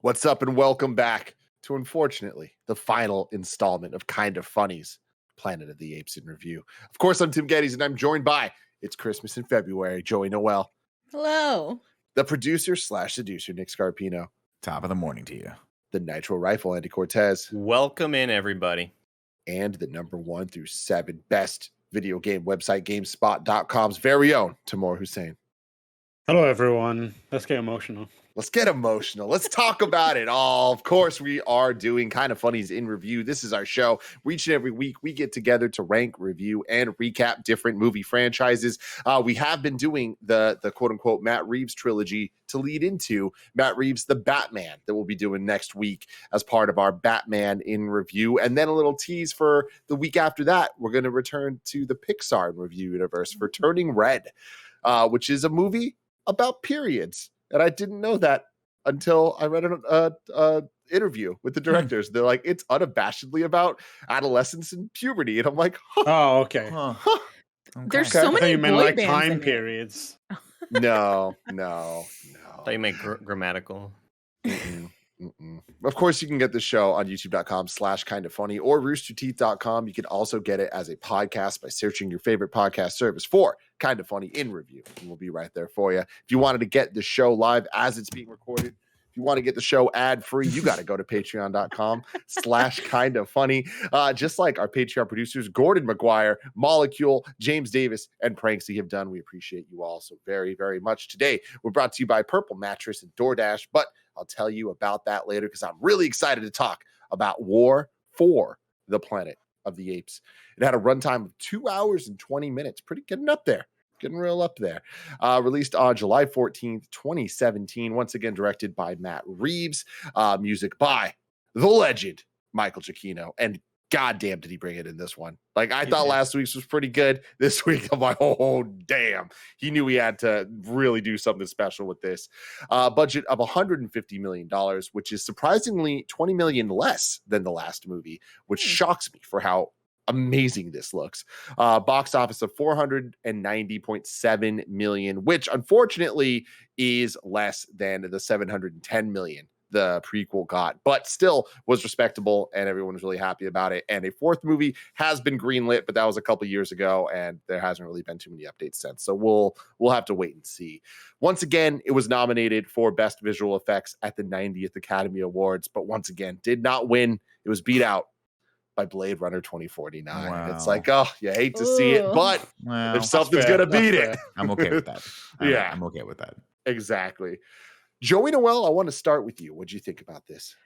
What's up and welcome back to, unfortunately, the final installment of KindaFunny's Planet of the Apes in Review. Of course, I'm Tim Geddes, and I'm joined by, it's Christmas in February, Joey Noel. Hello. The producer/seducer, Nick Scarpino. Top of the morning to you. The Nitro Rifle, Andy Cortez. Welcome in, everybody. And the number 1 through 7 best video game website, GameSpot.com's very own Tamor Hussein. Hello, everyone. Let's get emotional. Let's get emotional. Let's talk about it all. Of course, we are doing KindaFunny's in review. This is our show. Each and every week, we get together to rank, review, and recap different movie franchises. We have been doing the quote-unquote Matt Reeves trilogy to lead into Matt Reeves' The Batman that we'll be doing next week as part of our Batman in review. And then a little tease for the week after that. We're going to return to the Pixar in review universe for Turning Red, which is a movie about periods. And I didn't know that until I read an interview with the directors. They're like, it's unabashedly about adolescence and puberty. And I'm like, huh. Oh, okay. Huh. There's so I thought many you meant boy like bands time in it. periods. No. I thought you meant grammatical. Of course, you can get the show on youtube.com/KindaFunny or roosterteeth.com. You can also get it as a podcast by searching your favorite podcast service for KindaFunny in review. And we'll be right there for you. If you wanted to get the show live as it's being recorded, if you want to get the show ad-free, you got to go to patreon.com/KindaFunny. Just like our Patreon producers, Gordon McGuire, Molecule, James Davis, and Pranksy have done. We appreciate you all so very, very much. Today, we're brought to you by Purple Mattress and DoorDash, but I'll tell you about that later because I'm really excited to talk about War for the Planet of the Apes. It had a runtime of 2 hours and 20 minutes. Pretty getting up there. Getting real up there. Released on July 14th, 2017. Once again, directed by Matt Reeves. Music by the legend, Michael Giacchino. And goddamn, did he bring it in this one. Like, I thought last week's was pretty good. This week, I'm like, oh, damn. He knew he had to really do something special with this. Budget of $150 million, which is surprisingly $20 million less than the last movie, which shocks me for how amazing this looks. Box office of $490.7 million, which unfortunately is less than the $710 million the prequel got, but still was respectable and everyone was really happy about it. And a fourth movie has been greenlit, but that was a couple years ago and there hasn't really been too many updates since. So we'll have to wait and see. Once again, it was nominated for Best Visual Effects at the 90th Academy Awards, but once again did not win. It was beat out by Blade Runner 2049. Wow. It's like, oh, you hate to see it, but if something's going to beat it. I'm okay with that. I'm okay with that. Exactly. Joey Noel, I want to start with you. What do you think about this?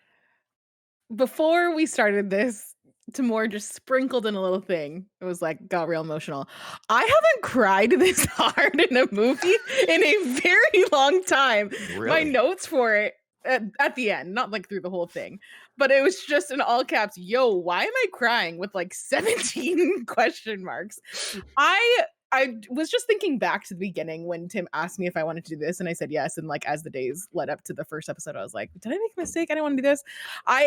Before we started this, Tamor just sprinkled in a little thing. It was like, got real emotional. I haven't cried this hard in a movie in a very long time. Really? My notes for it at the end, not like through the whole thing, but it was just in all caps, yo, why am I crying with like 17 question marks? I was just thinking back to the beginning when Tim asked me if I wanted to do this, and I said yes. And like as the days led up to the first episode, I was like, "Did I make a mistake? I didn't want to do this."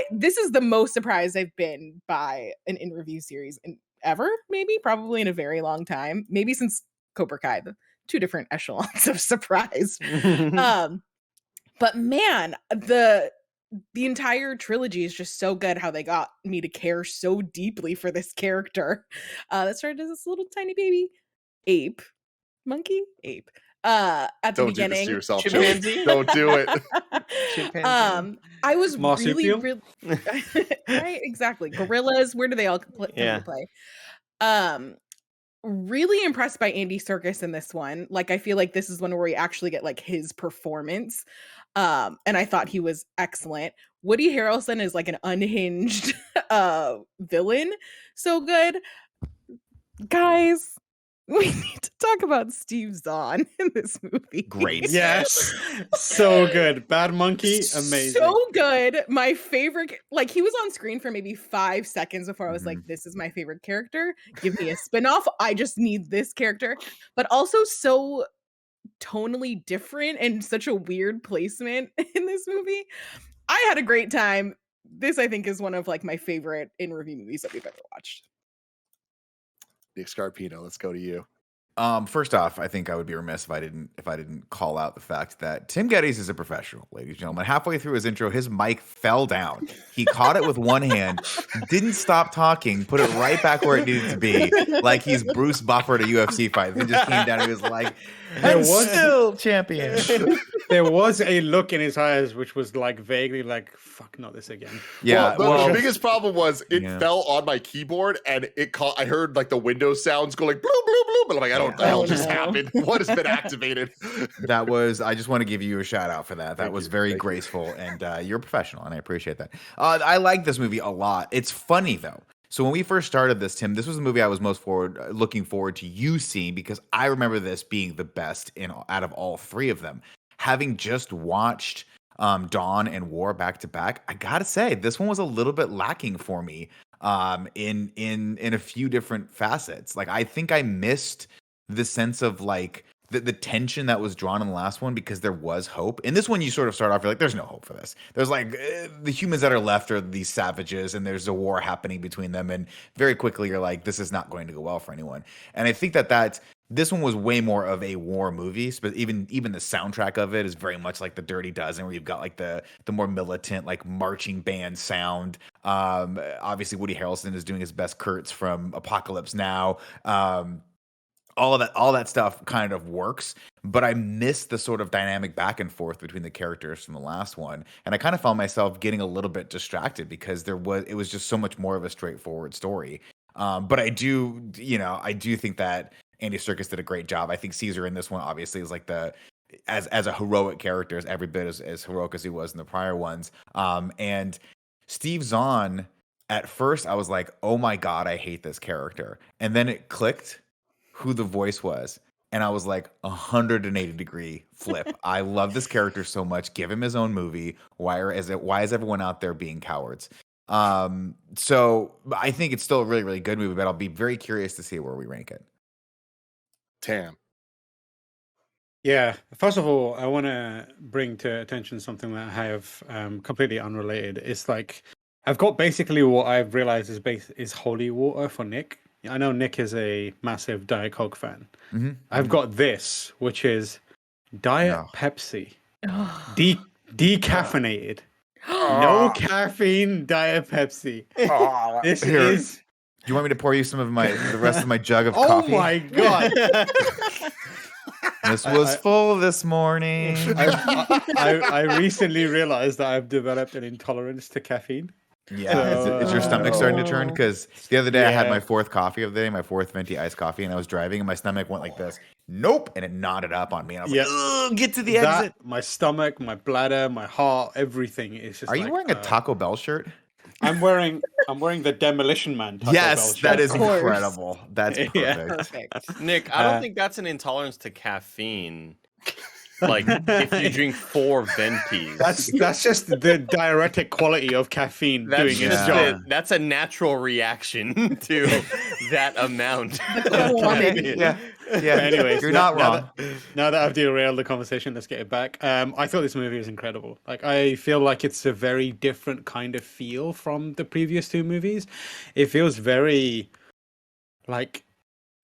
This is the most surprised I've been by an in review series ever, probably in a very long time, maybe since Cobra Kai. The two different echelons of surprise. But man, the entire trilogy is just so good. How they got me to care so deeply for this character that started as this little tiny baby. Monkey ape at the Don't beginning. do this to yourself, Chimpanzee. Don't do it. I was Marsupial? really right, exactly. Gorillas, where do they all play? Really impressed by Andy Serkis in this one. Like, I feel like this is one where we actually get like his performance. And I thought he was excellent. Woody Harrelson is like an unhinged villain. So good. Guys, we need to talk about Steve Zahn in this movie. Great. Yes. So good. Bad Monkey, amazing. So good. My favorite, like, he was on screen for maybe 5 seconds before I was like, this is my favorite character. Give me a spinoff. I just need this character. But also so tonally different and such a weird placement in this movie. I had a great time. This, I think, is one of like my favorite in review movies that we've ever watched. Nick Scarpino, let's go to you. First off, I think I would be remiss if I didn't call out the fact that Tim Geddes is a professional, ladies and gentlemen. Halfway through his intro, his mic fell down. He caught it with one hand, didn't stop talking, put it right back where it needed to be, like he's Bruce Buffer at a UFC fight. Then just came down and he was like, "I'm still champion." There was a look in his eyes which was like vaguely like, "Fuck, not this again." Yeah. The biggest problem was it fell on my keyboard and it caught. I heard like the Windows sounds go like bloop bloop bloop, but I'm like, I don't know what the hell just happened. What has been activated? I just want to give you a shout out for that. That was very graceful, and you're a professional, and I appreciate that. I like this movie a lot. It's funny though. So when we first started this, Tim, this was the movie I was most looking forward to you seeing, because I remember this being the best out of all three of them. Having just watched Dawn and War back to back, I gotta say this one was a little bit lacking for me in a few different facets. Like, I think I missed the sense of like the tension that was drawn in the last one, because there was hope. In this one, you sort of start off, you're like, there's no hope for this. There's like the humans that are left are these savages, and there's a war happening between them. And very quickly, you're like, this is not going to go well for anyone. And I think that this one was way more of a war movie, but even the soundtrack of it is very much like the Dirty Dozen, where you've got like the more militant, like marching band sound. Obviously, Woody Harrelson is doing his best Kurtz from Apocalypse Now. All that stuff kind of works, but I missed the sort of dynamic back and forth between the characters from the last one, and I kind of found myself getting a little bit distracted because it was just so much more of a straightforward story. But I do think that Andy Serkis did a great job. I think Caesar in this one obviously is like as a heroic character, is every bit as heroic as he was in the prior ones. And Steve Zahn, at first I was like, oh my God, I hate this character. And then it clicked who the voice was. And I was like, 180-degree flip. I love this character so much. Give him his own movie. Why is everyone out there being cowards? So I think it's still a really, really good movie, but I'll be very curious to see where we rank it. Tam. Yeah. First of all, I want to bring to attention something that I have completely unrelated. It's like, I've got basically what I've realized is holy water for Nick. I know Nick is a massive Diet Coke fan. Mm-hmm. I've got this, which is Diet Pepsi. Decaffeinated. No caffeine Diet Pepsi. This is... Do you want me to pour you some of the rest of my jug of Oh coffee? my God. This was full this morning. I recently realized that I've developed an intolerance to caffeine. Yeah, is your stomach starting to turn? Because the other day I had my fourth coffee of the day, my fourth venti iced coffee, and I was driving, and my stomach went like this. Nope, and it nodded up on me, and I was like, "Ugh, get to the exit." My stomach, my bladder, my heart, everything is just. Are you wearing a Taco Bell shirt? I'm wearing the Demolition Man Taco Bell shirt. That is incredible. That's perfect. Nick, I don't think that's an intolerance to caffeine. Like if you drink 4 Ventis. That's just the diuretic quality of caffeine doing its job. That's a natural reaction to that amount. Yeah. Anyways, you're not wrong. Now that I've derailed the conversation, let's get it back. I thought this movie was incredible. Like, I feel like it's a very different kind of feel from the previous 2 movies. It feels very like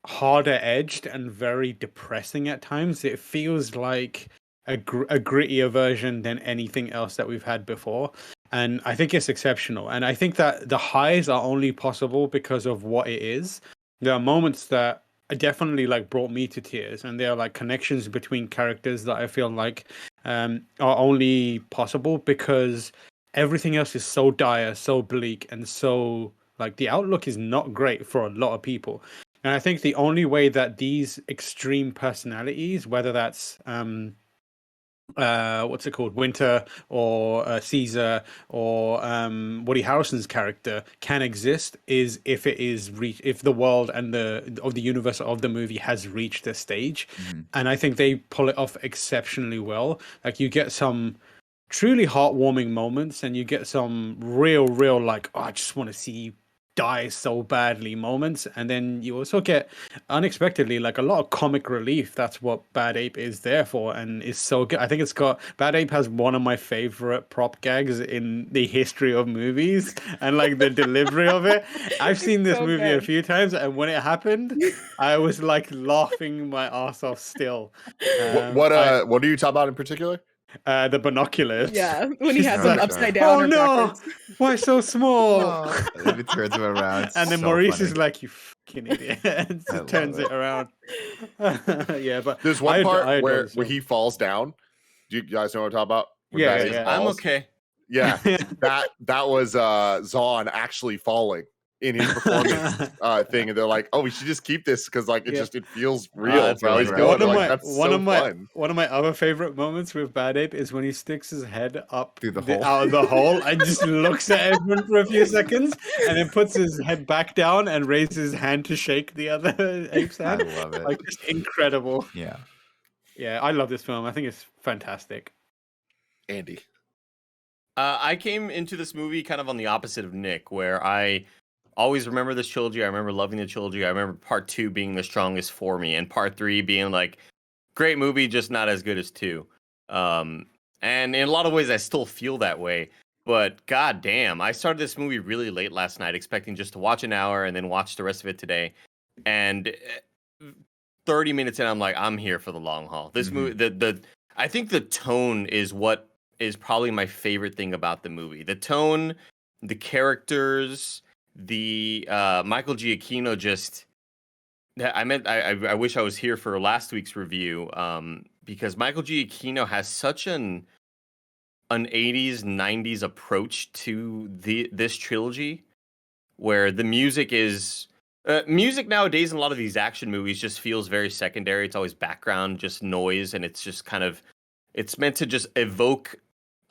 harder edged and very depressing at times. It feels like a grittier version than anything else that we've had before, and I think it's exceptional. And I think that the highs are only possible because of what it is. There are moments that definitely like brought me to tears, and there are like connections between characters that I feel like are only possible because everything else is so dire, so bleak, and so like the outlook is not great for a lot of people. And I think the only way that these extreme personalities, whether that's what's it called, Winter or Caesar or Woody Harrelson's character, can exist is if it is if the world and the universe of the movie has reached this stage. Mm-hmm. And I think they pull it off exceptionally well. Like, you get some truly heartwarming moments, and you get some real like, oh, I just want to see die so badly moments, and then you also get unexpectedly like a lot of comic relief. That's what Bad Ape is there for, and is so good. I think Bad Ape has one of my favorite prop gags in the history of movies, and like the delivery of it. I've seen this so movie a good. few times, and when it happened, I was like laughing my ass off still. What are you talking about in particular? The binoculars. Yeah, when he She's has them like, upside down oh or no, backwards. why so small? Oh, and then it turns him around. And then So Maurice funny. is like, "You fucking idiot!" and I just turns love it around. Yeah, but There's one part I adore where the film. he falls down. Do you guys know what I'm talking about? When Yeah, Bad Ape yeah. I'm falls? okay. Yeah, that was Zahn actually falling in his performance thing, and they're like, "Oh, we should just keep this because like Yeah. it feels real That's for how really he's right. doing." One it. of Like my that's so fun. one of my other favorite moments with Bad Ape is when he sticks his head up Through the hole. out of the hole and just looks at everyone for a few seconds, and then puts his head back down and raises his hand to shake the other ape's I hand. love it. Like just incredible. Yeah. Yeah, I love this film. I think it's fantastic. Andy, I came into this movie kind of on the opposite of Nick, where I always remember this trilogy. I remember loving the trilogy. I remember part 2 being the strongest for me, and part 3 being like, great movie, just not as good as 2. And in a lot of ways, I still feel that way. But god damn, I started this movie really late last night, expecting just to watch an hour and then watch the rest of it today. And 30 minutes in, I'm like, I'm here for the long haul. This movie, I think the tone is what is probably my favorite thing about the movie. The tone, the characters, the Michael Giacchino just. I wish I was here for last week's review because Michael Giacchino has such an 80s 90s approach to this trilogy where the music is music nowadays in a lot of these action movies just feels very secondary. It's always background, just noise, and it's just kind of it's meant to just evoke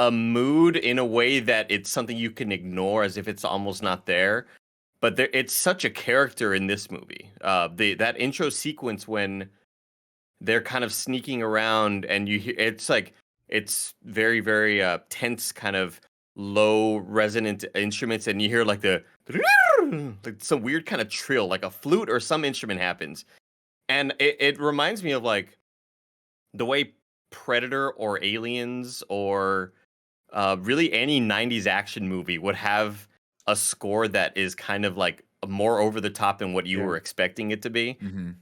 a mood in a way that it's something you can ignore as if it's almost not there. But it's such a character in this movie. That intro sequence when they're kind of sneaking around and you hear it's very very tense, kind of low resonant instruments, and you hear like like some weird kind of trill, like a flute or some instrument happens, and it reminds me of like the way Predator or Aliens or really any 90s action movie would have a score that is kind of like more over the top than what you were expecting it to be.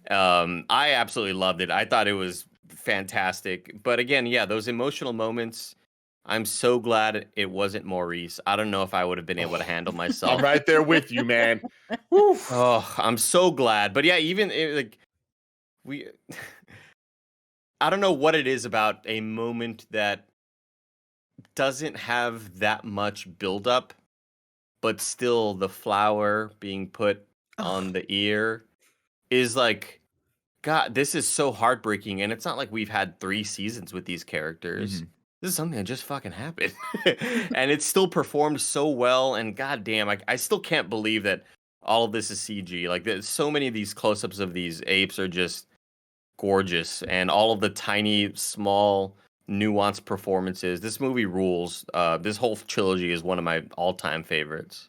I absolutely loved it. I thought it was fantastic. But again, yeah, those emotional moments, I'm so glad it wasn't Maurice. I don't know if I would have been able to handle myself. I'm right there with you, man. Oh, I'm so glad. But yeah, even like I don't know what it is about a moment that doesn't have that much buildup, but still the flower being put on the ear is like, God, this is so heartbreaking. And it's not like we've had 3 seasons with these characters. This is something that just fucking happened. And it's still performed so well. And goddamn, I still can't believe that all of this is CG. Like, there's so many of these close-ups of these apes are just gorgeous. And all of the tiny, small, nuanced performances. This movie rules. This whole trilogy is one of my all-time favorites.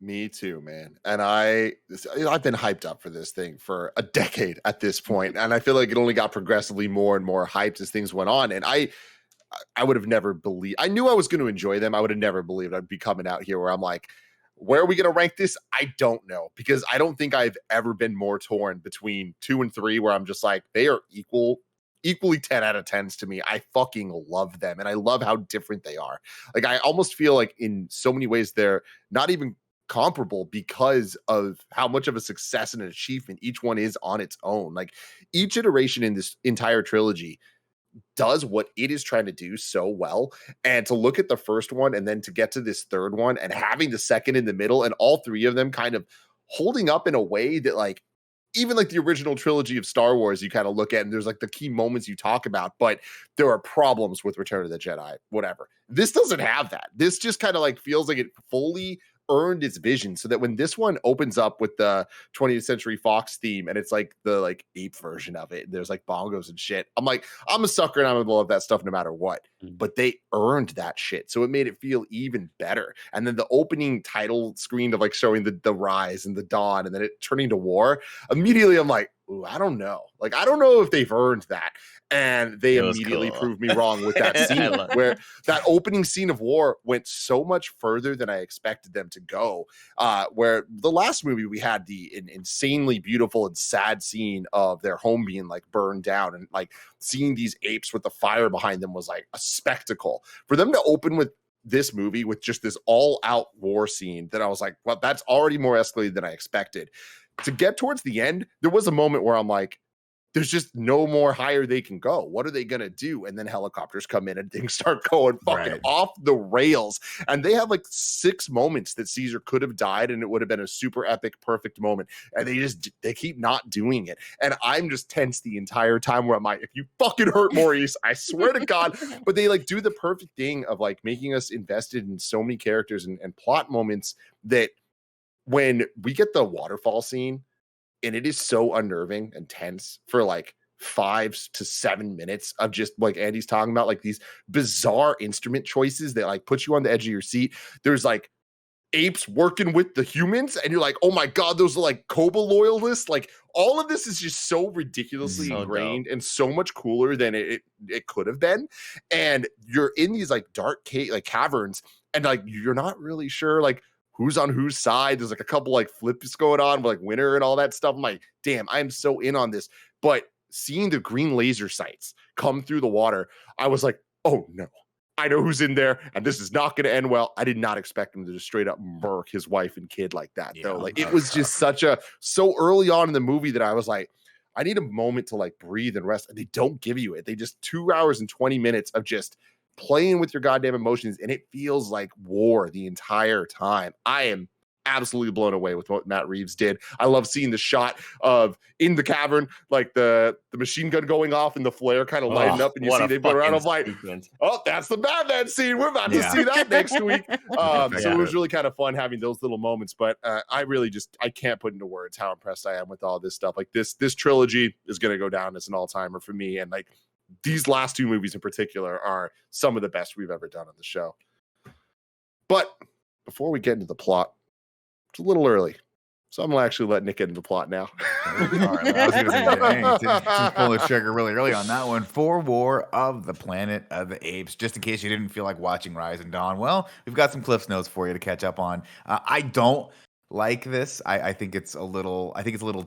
Me too, man. And I've been hyped up for this thing for a decade at this point, and I feel like it only got progressively more and more hyped as things went on. And I would have never believed. I knew I was going to enjoy them. I would have never believed I'd be coming out here where I'm like, where are we going to rank this? I don't know, because I don't think I've ever been more torn between 2 and 3, where I'm just like, they are equally 10 out of 10s to me. I fucking love them, and I love how different they are. Like, I almost feel like in so many ways they're not even comparable because of how much of a success and an achievement each one is on its own. Like, each iteration in this entire trilogy does what it is trying to do so well. And to look at the first one and then to get to this third one and having the second in the middle, and all 3 of them kind of holding up in a way that, like, even like the original trilogy of Star Wars, you kind of look at and there's like the key moments you talk about, but there are problems with Return of the Jedi, whatever. This doesn't have that. This just kind of like feels like it fully earned its vision so that when this one opens up with the 20th Century Fox theme and it's like the like ape version of it, and there's like bongos and shit, I'm like, I'm a sucker and I'm gonna love that stuff no matter what. But they earned that shit, so it made it feel even better. And then the opening title screen of like showing the rise and the dawn and then it turning to war, immediately I'm like, ooh, I don't know. Like, I don't know if they've earned that. And they immediately proved me wrong with that scene where that opening scene of war went so much further than I expected them to go. Where the last movie we had the insanely beautiful and sad scene of their home being like burned down, and like seeing these apes with the fire behind them was like a spectacle. For them to open with this movie with just this all-out war scene, that I was like, well, that's already more escalated than I expected. To get towards the end, there was a moment where I'm like, there's just no more higher they can go. What are they going to do? And then helicopters come in and things start going fucking off the rails. And they have like 6 moments that Caesar could have died and it would have been a super epic, perfect moment. And they keep not doing it. And I'm just tense the entire time where I'm like, if you fucking hurt Maurice, I swear to God. But they like do the perfect thing of like making us invested in so many characters and plot moments that when we get the waterfall scene, and it is so unnerving and tense for like 5 to 7 minutes of just like Andy's talking about, like these bizarre instrument choices that like put you on the edge of your seat. There's like apes working with the humans, and you're like, oh my God, those are like Koba loyalists. Like all of this is just so ridiculously ingrained and so much cooler than it could have been. And you're in these like dark caverns, and like you're not really sure like who's on whose side. There's like a couple like flips going on with like winter and all that stuff. I'm like, damn, I am so in on this. But seeing the green laser sights come through the water, I was like, oh no, I know who's in there, and this is not going to end well. I did not expect him to just straight up murk his wife and kid like that, though. Like it was just so early on in the movie that I was like, I need a moment to like breathe and rest. And they don't give you it. They just 2 hours and 20 minutes of just playing with your goddamn emotions, and it feels like war the entire time. I am absolutely blown away with what Matt Reeves did. I love seeing the shot of in the cavern, like the machine gun going off and the flare kind of lighting up, and you see they go around. I'm like, oh, that's the Batman scene. We're about to see that next week. So it was really kind of fun having those little moments. But I can't put into words how impressed I am with all this stuff. Like this trilogy is going to go down as an all-timer for me, and like these last 2 movies in particular are some of the best we've ever done on the show. But before we get into the plot, it's a little early, so I'm gonna actually let Nick get into the plot now. All right, I was gonna say, just pull the trigger really early on that one. For War of the Planet of the Apes. Just in case you didn't feel like watching Rise and Dawn, well, we've got some Cliff's Notes for you to catch up on. I don't like this. I think it's a little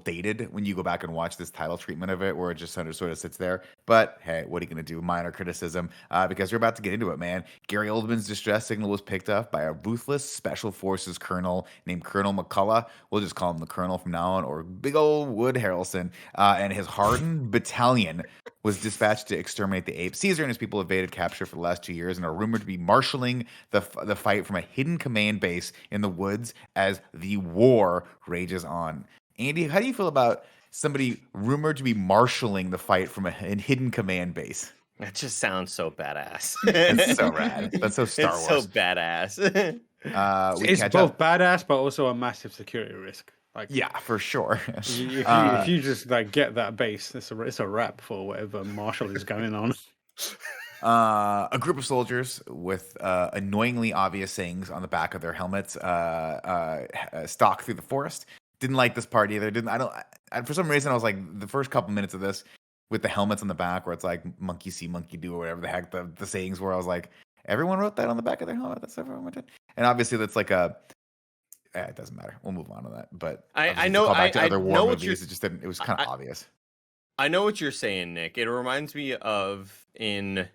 dated when you go back and watch this title treatment of it, where it just sort of sits there. But hey, what are you gonna do? Minor criticism, because you're about to get into it, man. Gary Oldman's distress signal was picked up by a ruthless special forces colonel named Colonel McCullough. We'll just call him the Colonel from now on, or big old Wood Harrelson. And his hardened battalion was dispatched to exterminate the apes. Caesar and his people evaded capture for the last 2 years and are rumored to be marshaling the fight from a hidden command base in the woods as the war rages on. Andy, how do you feel about somebody rumored to be marshaling the fight from a hidden command base? That just sounds so badass. It's so rad. That's so Star Wars. It's so badass. It's both badass, but also a massive security risk. Like, yeah, for sure. If you just like get that base, it's a wrap for whatever Marshall is going on. A group of soldiers with annoyingly obvious sayings on the back of their helmets stalk through the forest. Didn't like this part either. For some reason, I was like, the first couple minutes of this with the helmets on the back, where it's like monkey see, monkey do, or whatever the heck the sayings were. I was like, everyone wrote that on the back of their helmet. That's everyone did. And obviously, that's like it doesn't matter. We'll move on to that. But I know. Back to other war know movies. It just didn't. It was kind of obvious. I know what you're saying, Nick. It reminds me of in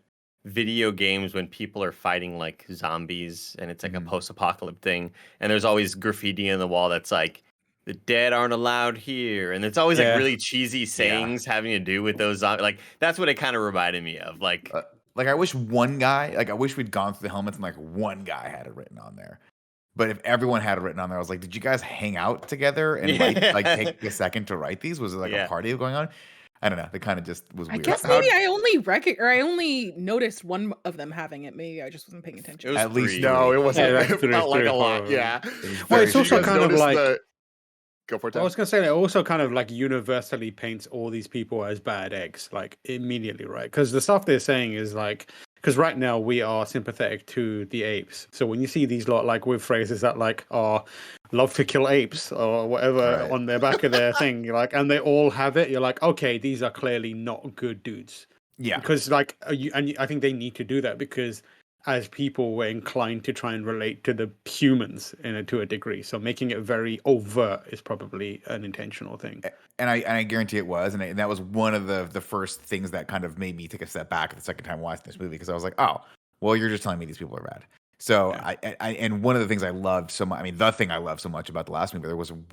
video games when people are fighting like zombies, and it's like a post-apocalyptic thing, and there's always graffiti on the wall that's like, "The dead aren't allowed here," and it's always like really cheesy sayings having to do with those zombies. Like that's what it kind of reminded me of. Like I wish one guy, I wish we'd gone through the helmets and like one guy had it written on there. But if everyone had it written on there, I was like, did you guys hang out together and take a second to write these? Was it like a party going on? I don't know. They kind of just was I weird. guess maybe I only noticed one of them having it. Maybe I just wasn't paying attention. It was At least three. No, it wasn't. Yeah, like It felt like a lot. 3 or 4. Yeah. Well, it's Did you also guys kind of notice like Go for it, I Tim. was gonna say it also kind of like universally paints all these people as bad eggs, like immediately, right? Because the stuff they're saying is like, because right now we are sympathetic to the apes. So when you see these lot like with phrases that like are love to kill apes or whatever Right. on their back of their thing, you're like, and they all have it, you're like, okay, these are clearly not good dudes. Yeah. Because like, I think they need to do that because as people we're inclined to try and relate to the humans to a degree. So making it very overt is probably an intentional thing. And I guarantee it was, and that was one of the first things that kind of made me take a step back the second time watching this movie because I was like, oh, well, you're just telling me these people are bad. So Yeah. And one of the things I loved so much, I mean, the thing I loved so much about the last movie,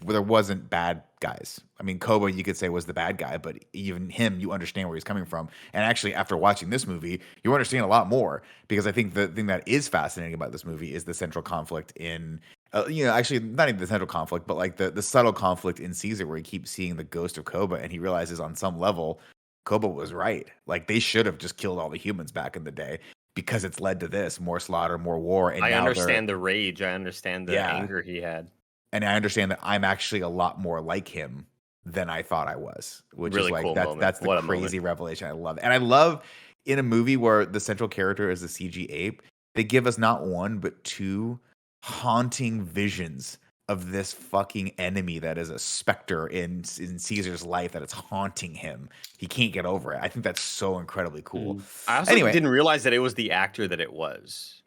there wasn't bad guys. I mean, Koba, you could say was the bad guy, but even him, you understand where he's coming from. And actually, after watching this movie, you understand a lot more because I think the thing that is fascinating about this movie is the central conflict in. Actually, not even the central conflict, but like the subtle conflict in Caesar, where he keeps seeing the ghost of Koba, and he realizes on some level, Koba was right. Like they should have just killed all the humans back in the day because it's led to this more slaughter, more war. And I now understand the rage. I understand the anger he had. and I understand that I'm actually a lot more like him than I thought I was, which Really is like cool that's the What a crazy moment. revelation. I love it. And I love in a movie where the central character is the CG ape, they give us not one but two haunting visions of this fucking enemy that is a specter in Caesar's life that it's haunting him. He can't get over it. I think that's so incredibly cool. I also Anyway. didn't realize that it was the actor that it was.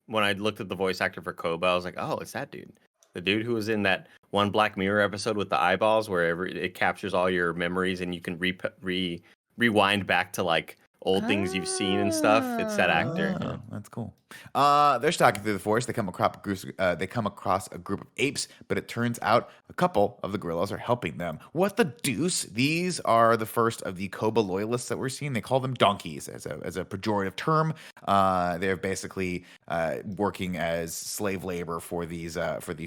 When I looked at the voice actor for Koba, I was like, oh, it's that dude. The dude who was in that one Black Mirror episode with the eyeballs where it captures all your memories and you can rewind back to like old things you've seen and stuff. It's that actor. Oh, Yeah. that's cool. They're stalking through the forest. They come across a group of apes, but it turns out a couple of the gorillas are helping them. What the deuce? These are the first of the Koba loyalists that we're seeing. They call them donkeys as a pejorative term. They're basically working as slave labor for these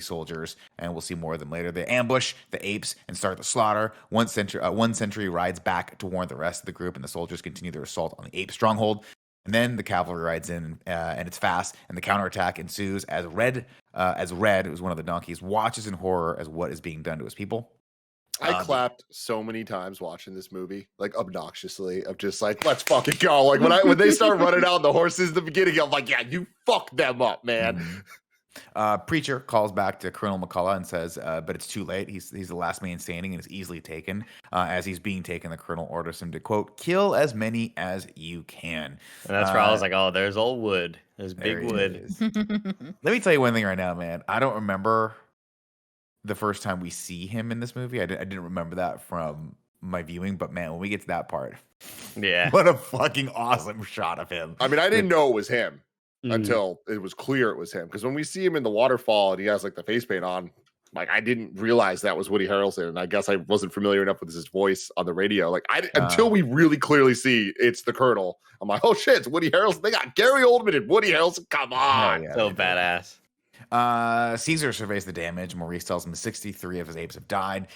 soldiers, and we'll see more of them later. They ambush the apes and start the slaughter. One sentry rides back to warn the rest of the group, and the soldiers continue their assault on the ape stronghold. And then the cavalry rides in, and it's fast, and the counterattack ensues as Red, who's one of the donkeys, watches in horror as what is being done to his people. I clapped so many times watching this movie, like obnoxiously, of just like, let's fucking go. Like when they start running out the horses in the beginning, I'm like, yeah, you fucked them up, man. Mm-hmm. Preacher calls back to Colonel McCullough and says, but it's too late. He's the last man standing and is easily taken. As he's being taken, the colonel orders him to, quote, kill as many as you can. And that's where I was like, oh, there's old wood. There's big wood. Let me tell you one thing right now, man. I don't remember the first time we see him in this movie. I didn't remember that from my viewing, but man, when we get to that part, yeah, what a fucking awesome shot of him. I mean, I didn't know it was him until it was clear it was him. Because when we see him in the waterfall and he has like the face paint on, like I didn't realize that was Woody Harrelson. And I guess I wasn't familiar enough with his voice on the radio. Like until we really clearly see it's the Colonel, I'm like, oh shit, it's Woody Harrelson. They got Gary Oldman and Woody Harrelson. Come on. Yeah, so badass. Caesar surveys the damage. Maurice tells him 63 of his apes have died.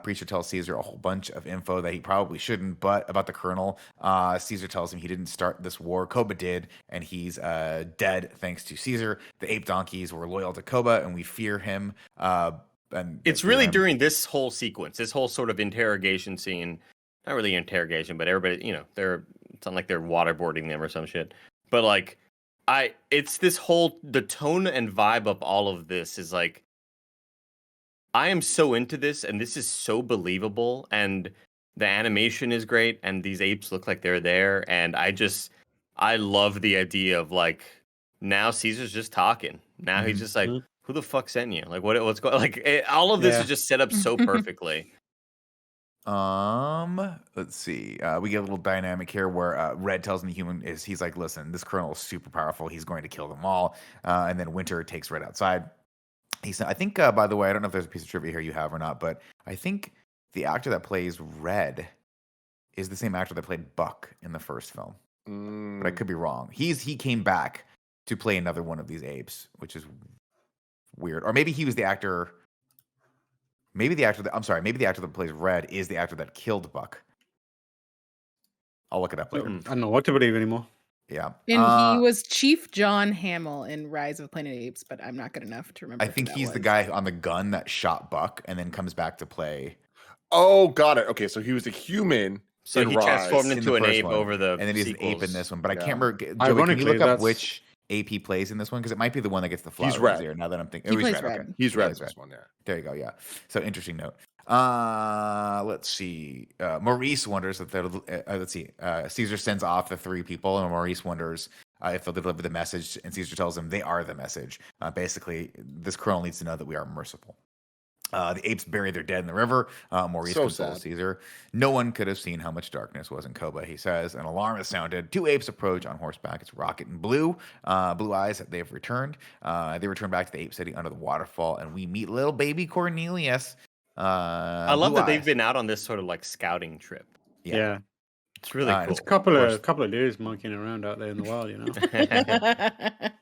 Preacher tells Caesar a whole bunch of info that he probably shouldn't, but about the colonel. Caesar tells him he didn't start this war. Koba did, and he's dead thanks to Caesar. The ape donkeys were loyal to Koba, and we fear him. And it's really during this whole sequence, this whole sort of interrogation scene. Not really interrogation, but everybody, it's not like they're waterboarding them or some shit. But like, it's this whole, the tone and vibe of all of this is like, I am so into this, and this is so believable, and the animation is great, and these apes look like they're there, and I love the idea of like, now Caesar's just talking. Now he's just like, who the fuck sent you? Like, what's going? Like, all of this is just set up so perfectly. Let's see. We get a little dynamic here where Red tells him he's like, listen, this colonel is super powerful. He's going to kill them all. And then Winter takes Red outside. He said, I think, by the way, I don't know if there's a piece of trivia here you have or not, but I think the actor that plays Red is the same actor that played Buck in the first film. But I could be wrong. He came back to play another one of these apes, which is weird. Or maybe he was the actor. Maybe the actor that plays Red is the actor that killed Buck. I'll look it up later. I don't know what to believe anymore. Yeah. And he was Chief John Hamill in Rise of the Planet of the Apes, but I'm not good enough to remember. I think he's the guy on the gun that shot Buck and then comes back to play. Oh, got it. Okay, so he was a human. So he transformed into an ape over the and then he's sequels. an ape in this one. But I can't remember. Joey, can you Ironically, look up which ape he plays in this one? Because it might be the one that gets the flowers. He's red. Here, now that I'm thinking, He plays red. red. Okay. He's red in this one, yeah. There you go. Yeah. So interesting note. Let's see. Maurice wonders if let's see. Caesar sends off the 3 people, and Maurice wonders if they'll deliver the message. And Caesar tells him they are the message. Basically, this colonel needs to know that we are merciful. The apes bury their dead in the river. Maurice consoles Caesar. No one could have seen how much darkness was in Koba, he says. An alarm is sounded. 2 apes approach on horseback. It's Rocket and Blue. Blue Eyes, they've returned. They return back to the ape city under the waterfall, and we meet little baby Cornelius. I love that they've been out on this sort of like scouting trip. Yeah. It's really cool. It's a couple of dudes monkeying around out there in the wild, you know.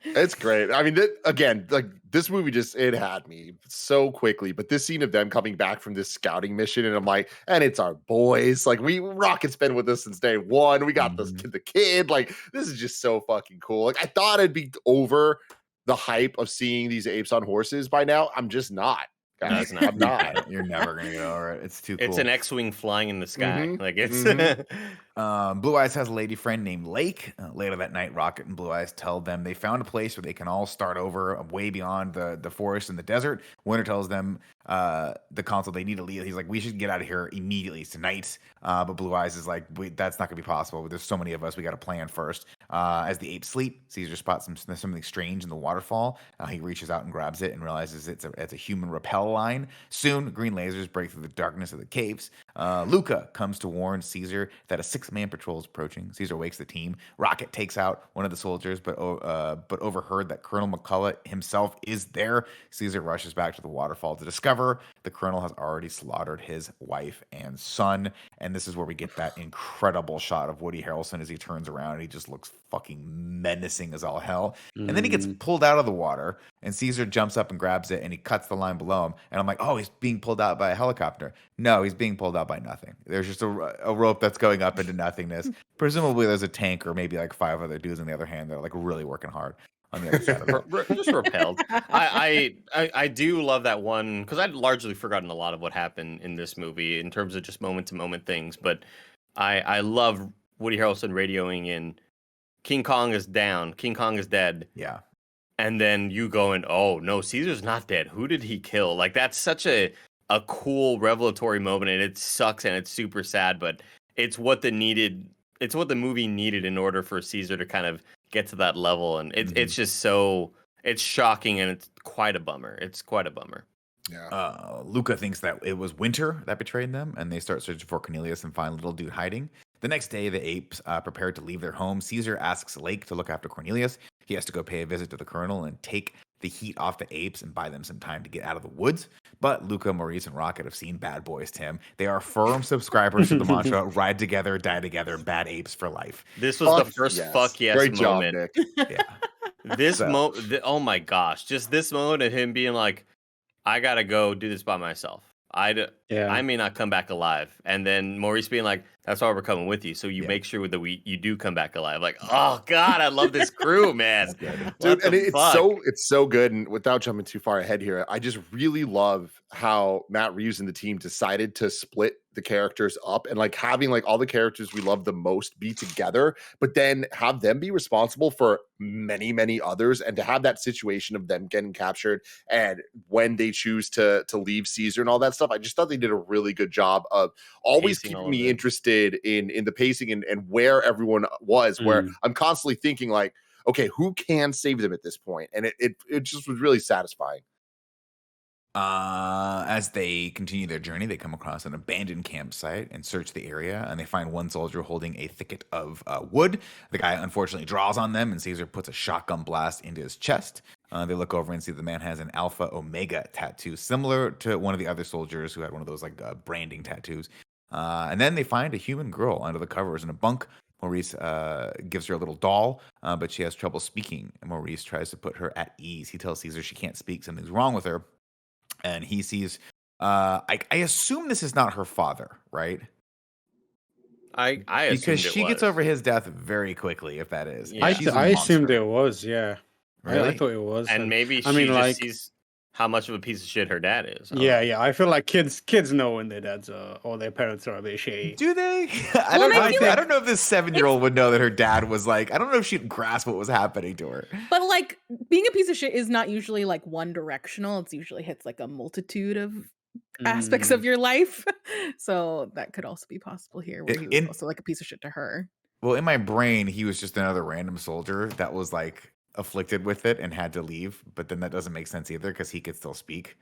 It's great. I mean, again, like this movie it had me so quickly. But this scene of them coming back from this scouting mission, and I'm like, and it's our boys. Like Rocket's been with us since day one. We got the kid. Like this is just so fucking cool. Like I thought I'd be over the hype of seeing these apes on horses by now. I'm just not. Guys, I'm not. You're never gonna get over it. It's too cool. It's an X-wing flying in the sky. Like it's. Blue Eyes has a lady friend named Lake. Later that night, Rocket and Blue Eyes tell them they found a place where they can all start over, way beyond the forest and the desert. Winter tells them the consul they need to leave. He's like, we should get out of here immediately tonight. But Blue Eyes is like, that's not gonna be possible. There's so many of us. We got to plan first. As the apes sleep, Caesar spots something strange in the waterfall. He reaches out and grabs it and realizes it's a human rappel line. Soon, green lasers break through the darkness of the caves. Luca comes to warn Caesar that a 6-man patrol is approaching. Caesar wakes the team. Rocket takes out one of the soldiers, but overheard that Colonel McCullough himself is there. Caesar rushes back to the waterfall to discover the colonel has already slaughtered his wife and son. And this is where we get that incredible shot of Woody Harrelson as he turns around. And he just looks fucking menacing as all hell. And then he gets pulled out of the water, and Caesar jumps up and grabs it, and he cuts the line below him. And I'm like, oh, he's being pulled out by a helicopter. No, he's being pulled out by nothing. There's just a rope that's going up into nothingness. Presumably there's a tank or maybe like 5 other dudes on the other hand that are like really working hard on the other side of it. Just repelled. I do love that one because I'd largely forgotten a lot of what happened in this movie in terms of just moment to moment things. But I love Woody Harrelson radioing in King Kong is down, King Kong is dead. Yeah. And then you going, oh no, Caesar's not dead. Who did he kill? Like that's such a cool revelatory moment, and it sucks and it's super sad, but it's what the movie needed in order for Caesar to kind of get to that level. And it's just it's shocking, and it's quite a bummer. It's quite a bummer. Yeah. Luca thinks that it was Winter that betrayed them, and they start searching for Cornelius and find little dude hiding. The next day, the apes prepared to leave their home. Caesar asks Lake to look after Cornelius. He has to go pay a visit to the colonel and take the heat off the apes and buy them some time to get out of the woods. But Luca, Maurice, and Rocket have seen Bad Boys, Tim. They are firm subscribers to the mantra, ride together, die together, bad apes for life. This was the first fuck yes Great moment. job, Nick. Yeah. This moment, oh my gosh, just this moment of him being like, I gotta go do this by myself. I may not come back alive. And then Maurice being like, that's why we're coming with you. So you make sure that you do come back alive. Like, oh God, I love this crew, man. Dude, and it's so good. And without jumping too far ahead here, I just really love how Matt Reeves and the team decided to split the characters up and like having like all the characters we love the most be together, but then have them be responsible for many, many others, and to have that situation of them getting captured and when they choose to leave Caesar and all that stuff. I just thought they did a really good job of always keeping me interested in the pacing and where everyone was, where I'm constantly thinking like, okay, who can save them at this point? And it just was really satisfying. As they continue their journey, they come across an abandoned campsite and search the area, and they find one soldier holding a thicket of wood. The guy unfortunately draws on them, and Caesar puts a shotgun blast into his chest. They look over and see the man has an Alpha Omega tattoo, similar to one of the other soldiers who had one of those like branding tattoos. And then they find a human girl under the covers in a bunk. Maurice gives her a little doll, but she has trouble speaking. And Maurice tries to put her at ease. He tells Caesar she can't speak, something's wrong with her. And he sees, I assume this is not her father, right? I Because assumed it she gets was. over his death very quickly, if that is. Yeah. I, She's a I assumed monster. it was, yeah. I Really? thought it was. And maybe I she mean, just like, sees how much of a piece of shit her dad is. I don't yeah, know. yeah. I feel like kids know when their dads are or their parents are a bit shitty. Do they? I Well, don't and know. I feel I like don't know if this 7-year-old would know that her dad was like. I don't know if she'd grasp what was happening to her. But like being a piece of shit is not usually like one directional. It's usually hits like a multitude of aspects Mm. of your life. So that could also be possible here, where he was In also like a piece of shit to her. well, in my brain, he was just another random soldier that was like afflicted with it and had to leave. But then that doesn't make sense either because he could still speak,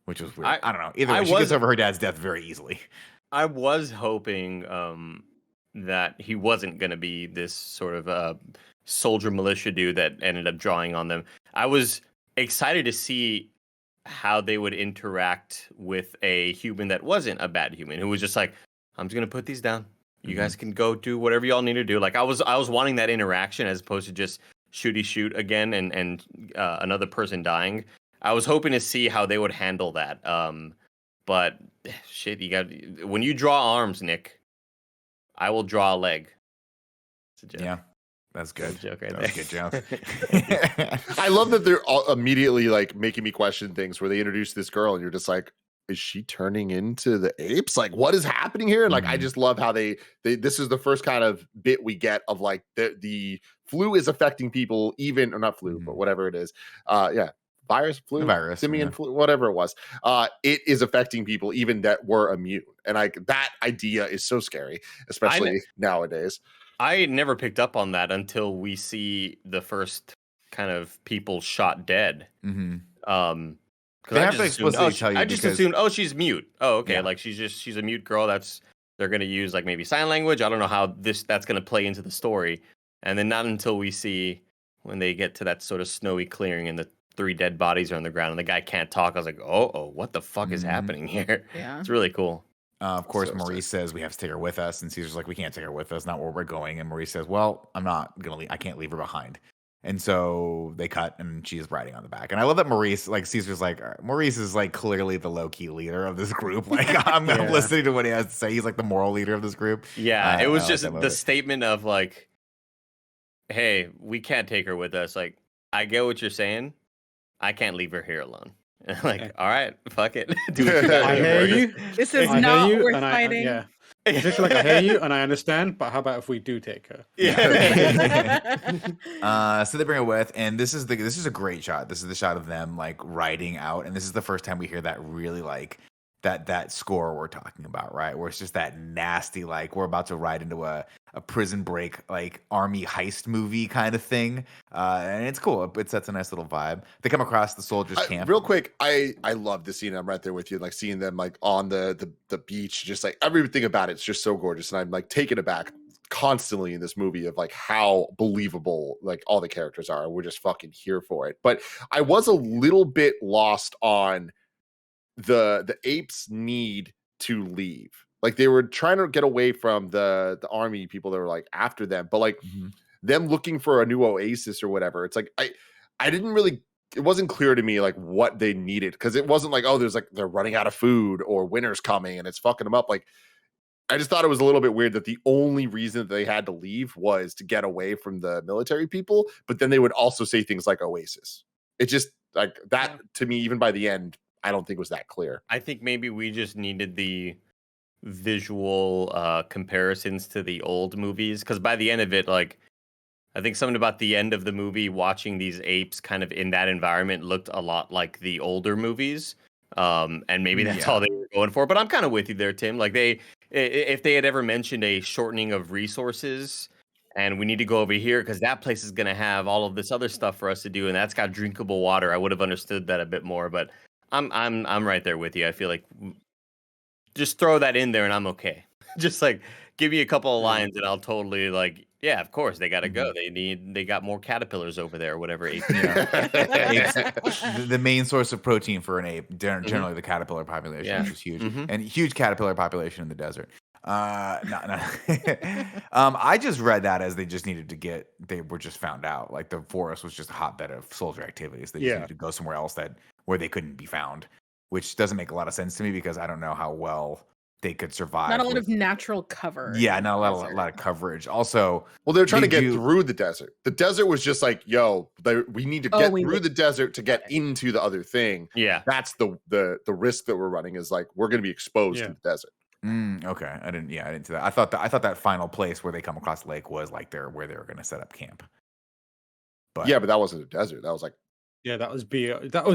which was weird. I don't know. Either I way, she gets was over her dad's death very easily. I was hoping that he wasn't going to be this sort of soldier militia dude that ended up drawing on them. I was excited to see how they would interact with a human that wasn't a bad human, who was just like, I'm just going to put these down. You guys can go do whatever y'all need to do. Like I was wanting that interaction as opposed to just shoot again and another person dying. I was hoping to see how they would handle that. But shit, you got when you draw arms, Nick, I will draw a leg. It's a joke. Yeah, that's good. It's a joke right That was there. a good joke. I love that they're all immediately like making me question things where they introduce this girl and you're just like, is she turning into the apes? Like, what is happening here? And like, I Mhm. just love how they this is the first kind of bit we get of like the flu is affecting people, even or not flu, but whatever it is. Yeah. Virus, flu, The virus, simian yeah. flu, whatever it was. It is affecting people even that were immune. And like that idea is so scary, especially nowadays. I never picked up on that until we see the first kind of people shot dead. Mhm. Because They I have to just assumed, explicitly tell you I just because- assumed, oh, she's mute. Oh, okay, Yeah. like she's a mute girl. They're gonna use like maybe sign language. I don't know how that's gonna play into the story. And then not until we see when they get to that sort of snowy clearing and the 3 dead bodies are on the ground and the guy can't talk. I was like, oh, what the fuck is Mhm. happening here? Yeah. It's really cool. Of course, So Maurice says we have to take her with us, and Caesar's like, we can't take her with us, not where we're going. And Maurice says, well, I'm not gonna leave. I can't leave her behind. And so they cut, and she's riding on the back. And I love that Maurice, like Caesar's like, Maurice is like clearly the low key leader of this group. Like I'm Yeah. listening to what he has to say. He's like the moral leader of this group. Yeah, it was I like just that a the little bit. statement of like, hey, we can't take her with us. Like, I get what you're saying. I can't leave her here alone. Like, Yeah. all right, fuck it. Do what you gotta I do, hear boys. you. This is I hear not you, worth and fighting. yeah. It's literally like I hear you and I understand, but how about if we do take her? Yeah. So they bring her with, and this is a great shot. This is the shot of them like riding out, and this is the first time we hear that really like that score we're talking about, right? Where it's just that nasty, like we're about to ride into a prison break, like army heist movie kind of thing, and it's cool. It sets a nice little vibe. They come across the soldiers' camp. Real quick, I love the scene. I'm right there with you, like seeing them like on the beach, just like everything about it's just so gorgeous, and I'm like taken aback constantly in this movie of like how believable like all the characters are. We're just fucking here for it. But I was a little bit lost on the apes need to leave. Like they were trying to get away from the army people that were like after them, but like Mhm. them looking for a new oasis or whatever. It's like I didn't really, it wasn't clear to me like what they needed, because it wasn't like, oh, there's like they're running out of food or winter's coming and it's fucking them up. Like I just thought it was a little bit weird that the only reason that they had to leave was to get away from the military people, but then they would also say things like oasis. It just like that to me, even by the end, I don't think was that clear. I think maybe we just needed the visual comparisons to the old movies, because by the end of it, like I think something about the end of the movie, watching these apes kind of in that environment looked a lot like the older movies, and maybe that's all they were going for. But I'm kind of with you there, Tim. Like if they had ever mentioned a shortening of resources and we need to go over here because that place is going to have all of this other stuff for us to do and that's got drinkable water, I would have understood that a bit more. But I'm right there with you. I feel like just throw that in there and I'm okay. Just like give me a couple of lines and I'll totally like, yeah, of course they got to go. They got more caterpillars over there or whatever. Apes. Apes, the main source of protein for an ape, generally the caterpillar population, which is huge, and huge caterpillar population in the desert. No. I just read that as they just needed to they were just found out. Like the forest was just a hotbed of soldier activities. They just needed to go somewhere else where they couldn't be found, which doesn't make a lot of sense to me because I don't know how well they could survive. Not a lot of natural cover. Yeah, in not the a desert. lot of coverage. Also, Well, they're trying to They get do- through the desert. The desert was just like, yo, we need to Oh, get we through need- the desert to get into the other thing. Yeah. That's the risk that we're running is like we're going to be exposed to the desert. Okay, I didn't see that. I thought that final place where they come across the lake was like where they were going to set up camp. But Yeah, but that wasn't a desert. That was like that was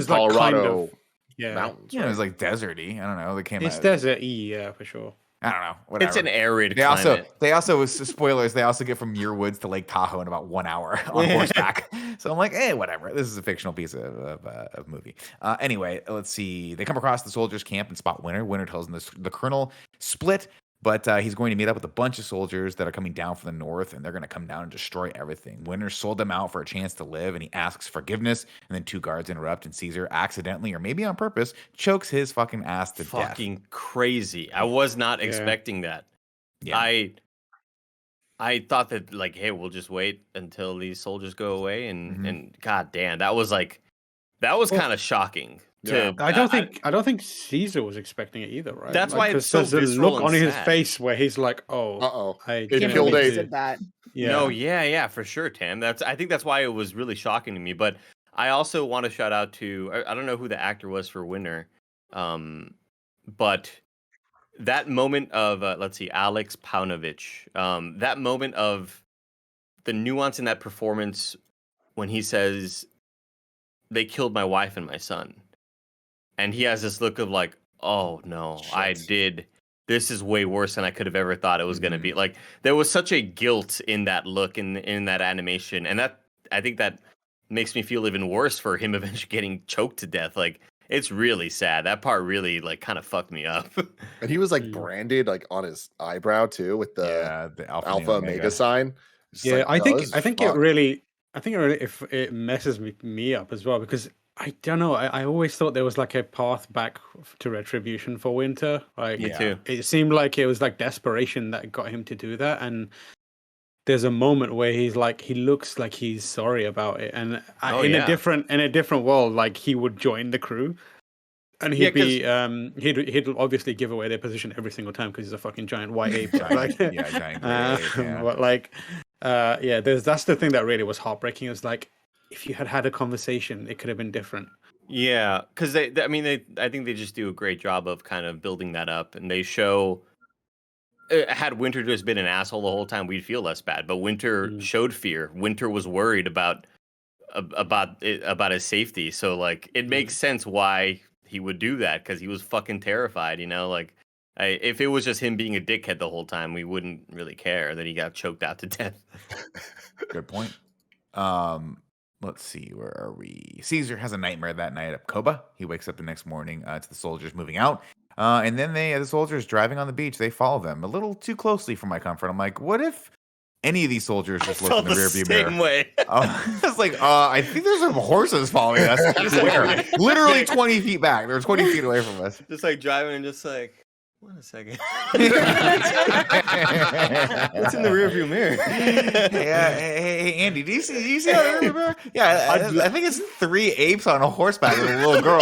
like Colorado kind of mountains. yeah, it was like deserty. I don't know. They came. It's out, desert-y, yeah, for sure. I don't know. Whatever. It's an arid They climate. also spoilers. They also get from Muir Woods to Lake Tahoe in about 1 hour on horseback. So I'm like, whatever. This is a fictional piece of movie. Anyway, let's see. They come across the soldiers' camp and spot Winter. Winter tells them the colonel split, but he's going to meet up with a bunch of soldiers that are coming down from the north, and they're going to come down and destroy everything. Winter sold them out for a chance to live, and he asks forgiveness. And then 2 guards interrupt, and Caesar accidentally, or maybe on purpose, chokes his fucking ass to death. Fucking crazy. I was not expecting that. Yeah. I thought that like, hey, we'll just wait until these soldiers go away, and god damn, that was kind of shocking. I don't think Caesar was expecting it either, right? That's why it's so there's a visceral look and on his sad. face where he's like, "Oh, It Can't killed believe he Abe. did that. yeah, No, yeah, for sure, Tam. I think that's why it was really shocking to me. But I also want to shout out to I don't know who the actor was for Winter, but that moment of let's see, Alex Paunovic. That moment of the nuance in that performance when he says, "They killed my wife and my son," and he has this look of like, "Oh no, I did. This is way worse than I could have ever thought it was going to be." Like there was such a guilt in that look in that animation, and that I think that makes me feel even worse for him eventually getting choked to death. Like it's really sad. That part really like kind of fucked me up. And he was like branded like on his eyebrow too with the Alpha Omega sign. It's yeah. like, I think fuck. it really if it messes me up as well because I don't know. I always thought there was like a path back to retribution for Winter. Like Me too. It seemed like it was like desperation that got him to do that, and there's a moment where he looks like he's sorry about it, and in a different world, like he would join the crew, and he'd be he'd obviously give away their position every single time because he's a fucking giant white ape. Giant gray ape, yeah. But like, that's the thing that really was heartbreaking. Is like if you had a conversation, it could have been different. Yeah, because I think they just do a great job of kind of building that up, and they show. Had Winter just been an asshole the whole time, we'd feel less bad. But Winter showed fear. Winter was worried about his safety. So like, it makes sense why he would do that because he was fucking terrified. You know, like if it was just him being a dickhead the whole time, we wouldn't really care that he got choked out to death. Good point. Let's see, where are we? Caesar has a nightmare that night at Koba. He wakes up the next morning to the soldiers moving out. And then the soldiers driving on the beach, they follow them a little too closely for my comfort. I'm like, what if any of these soldiers just look in the rearview mirror? Same way. It's like, I think there's some horses following us. I swear. Literally 20 feet back. They're 20 feet away from us. Just like driving and just like, wait a second. What's in the rearview mirror? Hey, Andy, do you see how the rearview mirror? Yeah, I think it's 3 apes on a horseback with a little girl.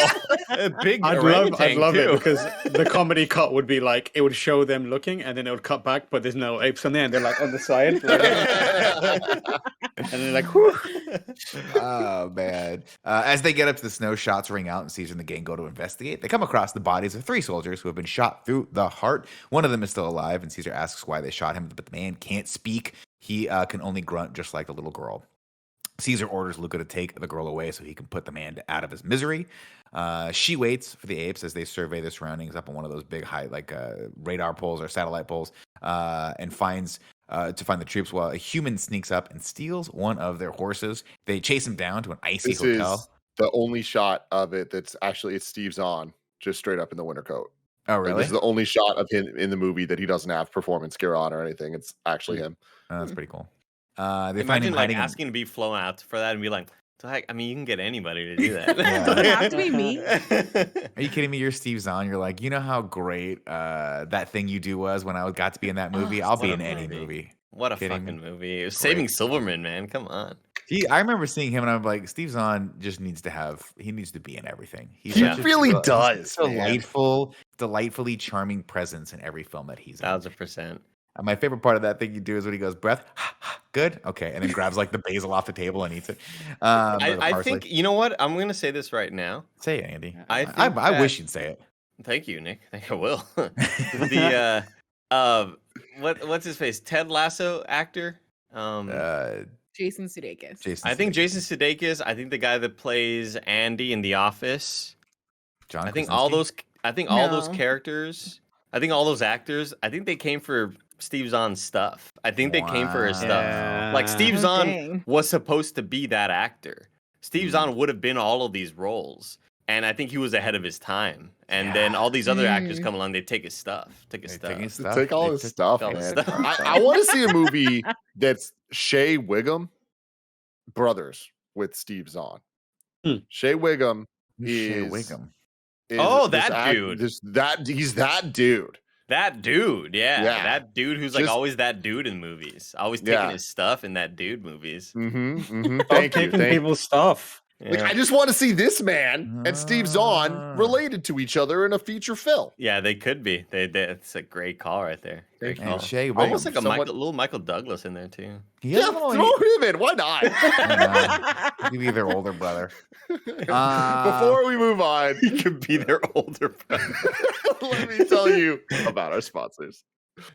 A big I'd orangutan, love it too. because the comedy cut would be like it would show them looking and then it would cut back, but there's no apes on there and they're like on the side. And they're like, whew. Oh man! As they get up to the snow, shots ring out, and Caesar and the gang go to investigate. They come across the bodies of 3 soldiers who have been shot through the heart. One of them is still alive, and Caesar asks why they shot him, but the man can't speak. He can only grunt, just like the little girl. Caesar orders Luca to take the girl away so he can put the man out of his misery. She waits for the apes as they survey the surroundings up on one of those big high radar poles or satellite poles, and finds to find the troops while a human sneaks up and steals one of their horses. They chase him down to an icy hotel. Is the only shot of it that's actually it's Steve Zahn just straight up in the winter coat. Oh, Like, really? this is the only shot of him in the movie that he doesn't have performance gear on or anything. It's actually him. Oh, that's pretty cool. They find him Imagine like hiding. asking to be flown out for that and be like, I mean, you can get anybody to do that. Does it have to be me? Are you kidding me? You're Steve Zahn. You're like, you know how great that thing you do was when I got to be in that movie? I'll be what in a any movie. movie. What a Kidding fucking me? movie. It was Great. Saving Silverman, man. Come on. I remember seeing him and I'm like, Steve Zahn just needs to be in everything. He such a- really he's does, man. delightful. delightfully charming presence in every film that he's in. 1000%. And my favorite part of that thing you do is when he goes, breath, good, okay, and then grabs like the basil off the table and eats it. I think, you know what? I'm going to say this right now. Say it, Andy. I wish you'd say it. Thank you, Nick. I think I will. What's his face? Ted Lasso actor? Jason Sudeikis. I think Jason Sudeikis. I think the guy that plays Andy in The Office. John I think Krasinski? all those characters. I think all those actors. I think they came for Steve Zahn's stuff. I think they came for his stuff. Yeah. Like Steve Oh, Zahn dang. was supposed to be that actor. Steve Zahn would have been all of these roles. And I think he was ahead of his time. And then all these other actors come along, they take his stuff. Take his stuff. Take all his stuff, all man. his stuff. I want to see a movie that's Shea Wiggum brothers with Steve Zahn. Shea Wiggum Shea is Wiggum. Oh, this that dude. he's that dude. That dude, yeah. Yeah. That dude who's like Just- always that dude in movies. Always taking Yeah. his stuff in that dude movies. Thank you. Taking people's stuff. Like, Yeah. I just want to see this man and Steve Zahn related to each other in a feature film. Yeah, they could be. It's a great call right there. Great Thank call. And Shea Wiggum. Almost like a Somewhat- little Michael Douglas in there too. He has Yeah, a little- throw him in. Why not? He could be their older brother. Before we move on, He could be their older brother. let me tell you about our sponsors.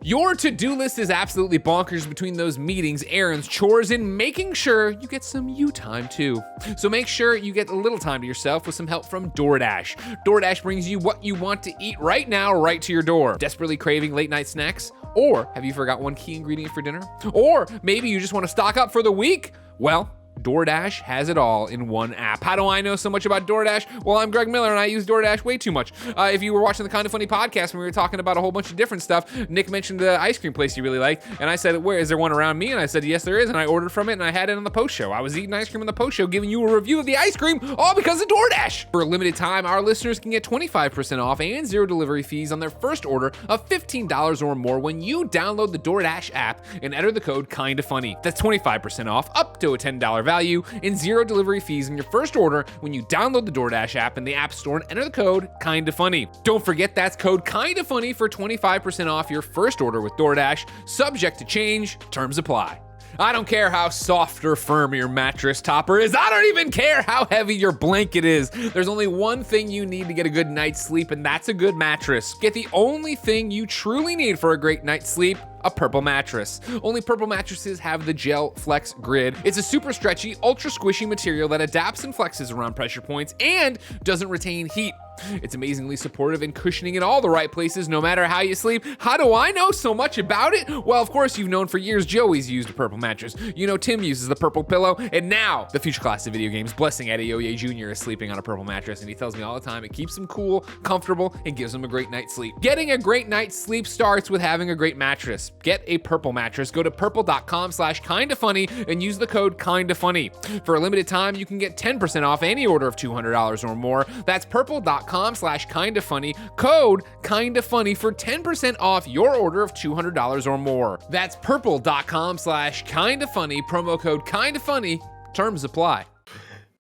Your to-do list is absolutely bonkers between those meetings, errands, chores, and making sure you get some you time too. So make sure you get a little time to yourself with some help from DoorDash. DoorDash brings you what you want to eat right now, right to your door. Desperately craving late night snacks? Or have you forgot one key ingredient for dinner? Or maybe you just want to stock up for the week? Well, DoorDash has it all in one app. How do I know so much about DoorDash? Well, I'm Greg Miller and I use DoorDash way too much. If you were watching the KindaFunny podcast when we were talking about a whole bunch of different stuff, Nick mentioned the ice cream place you really liked, and I said, where is there one around me? And I said, yes, there is, and I ordered from it, and I had it on the post show. I was eating ice cream on the post show, giving you a review of the ice cream, all because of DoorDash. For a limited time, our listeners can get 25% off and 0 delivery fees on their first order of $15 or more when you download the DoorDash app and enter the code KindaFunny. That's 25% off, up to a $10 value, and 0 delivery fees in your first order when you download the DoorDash app in the App Store and enter the code KindaFunny. Don't forget that's code KindaFunny for 25% off your first order with DoorDash. Subject to change. Terms apply. I don't care how soft or firm your mattress topper is. I don't even care how heavy your blanket is. There's only one thing you need to get a good night's sleep, and that's a good mattress. Get the only thing you truly need for a great night's sleep, a Purple mattress. Only Purple mattresses have the Gel Flex Grid. It's a super stretchy, ultra squishy material that adapts and flexes around pressure points and doesn't retain heat. It's amazingly supportive and cushioning in all the right places, no matter how you sleep. How do I know so much about it? Well, of course, you've known for years Joey's used a Purple mattress. You know Tim uses the Purple pillow, and now the future class of video games, Blessing Adeoye Jr. is sleeping on a Purple mattress, and he tells me all the time it keeps him cool, comfortable, and gives him a great night's sleep. Getting a great night's sleep starts with having a great mattress. Get a Purple mattress. Go to purple.com/kindafunny and use the code KindaFunny. For a limited time, you can get 10% off any order of $200 or more. That's purple.com/kindafunny. Code KindaFunny for 10% off your order of $200 or more. That's purple.com/kindafunny. Promo code KindaFunny. Terms apply.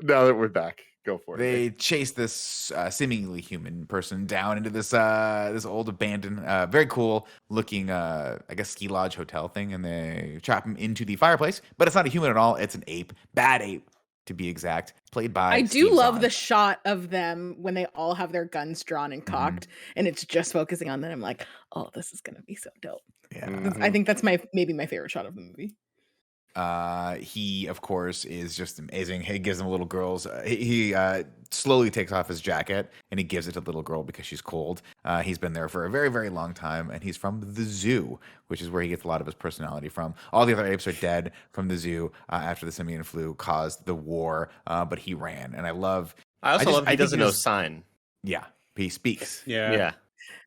Now that we're back, go for it. They chase this seemingly human person down into this this old abandoned, very cool looking, I guess ski lodge hotel thing, and they trap him into the fireplace. But it's not a human at all; it's an ape, bad ape to be exact, played by. I do Steve love Zahn. the shot of them when they all have their guns drawn and cocked, and it's just focusing on them. I'm like, oh, this is gonna be so dope. Yeah. I think that's maybe my favorite shot of the movie. He, of course, is just amazing. He gives them little girls. He slowly takes off his jacket and he gives it to the little girl because she's cold. He's been there for a very, very long time, and he's from the zoo, which is where he gets a lot of his personality from. All the other apes are dead from the zoo after the simian flu caused the war, but he ran. And I also love he think doesn't know just- sign. Yeah, he speaks. Yeah. Yeah.